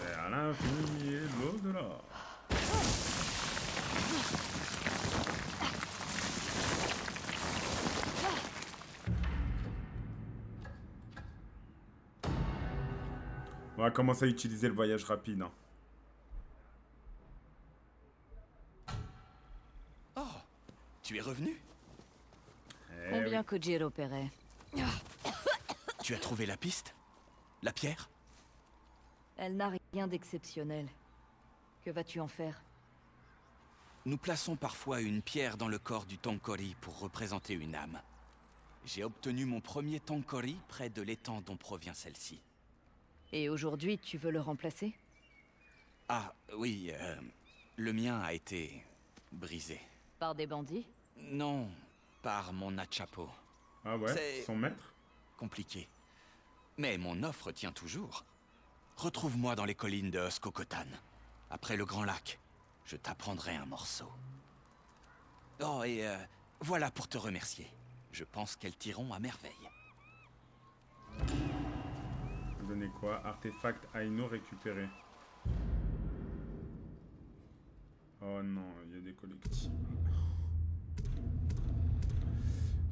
Et à l'infini et l'au-delà. On va commencer à utiliser le voyage rapide. Hein. Oh, tu es revenu? Combien Kojiro paierait? Tu as trouvé la piste? La pierre? Elle n'a rien d'exceptionnel. Que vas-tu en faire? Nous plaçons parfois une pierre dans le corps du Tonkori pour représenter une âme. J'ai obtenu mon premier Tonkori près de l'étang dont provient celle-ci. Et aujourd'hui, tu veux le remplacer? Ah, oui, le mien a été brisé. Par des bandits? Non, par mon Nachapo. Ah ouais, son maître? Compliqué. Mais mon offre tient toujours. Retrouve-moi dans les collines de Huskokotan, après le Grand Lac. Je t'apprendrai un morceau. Oh, et voilà pour te remercier. Je pense qu'elles tireront à merveille. Donner quoi? Artefact Aino récupéré. Oh non, il y a des collectibles.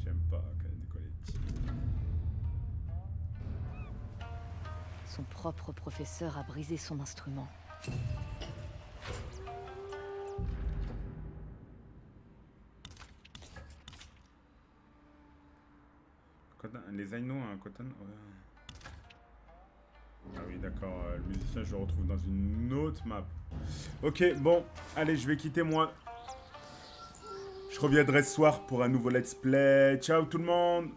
J'aime pas quand il y a des collectibles. Son propre professeur a brisé son instrument. Les Aino, un Kotan, ouais. Ah oui, d'accord, le musicien, je le retrouve dans une autre map. Ok, bon, allez, je vais quitter moi. Je reviendrai ce soir pour un nouveau let's play. Ciao tout le monde!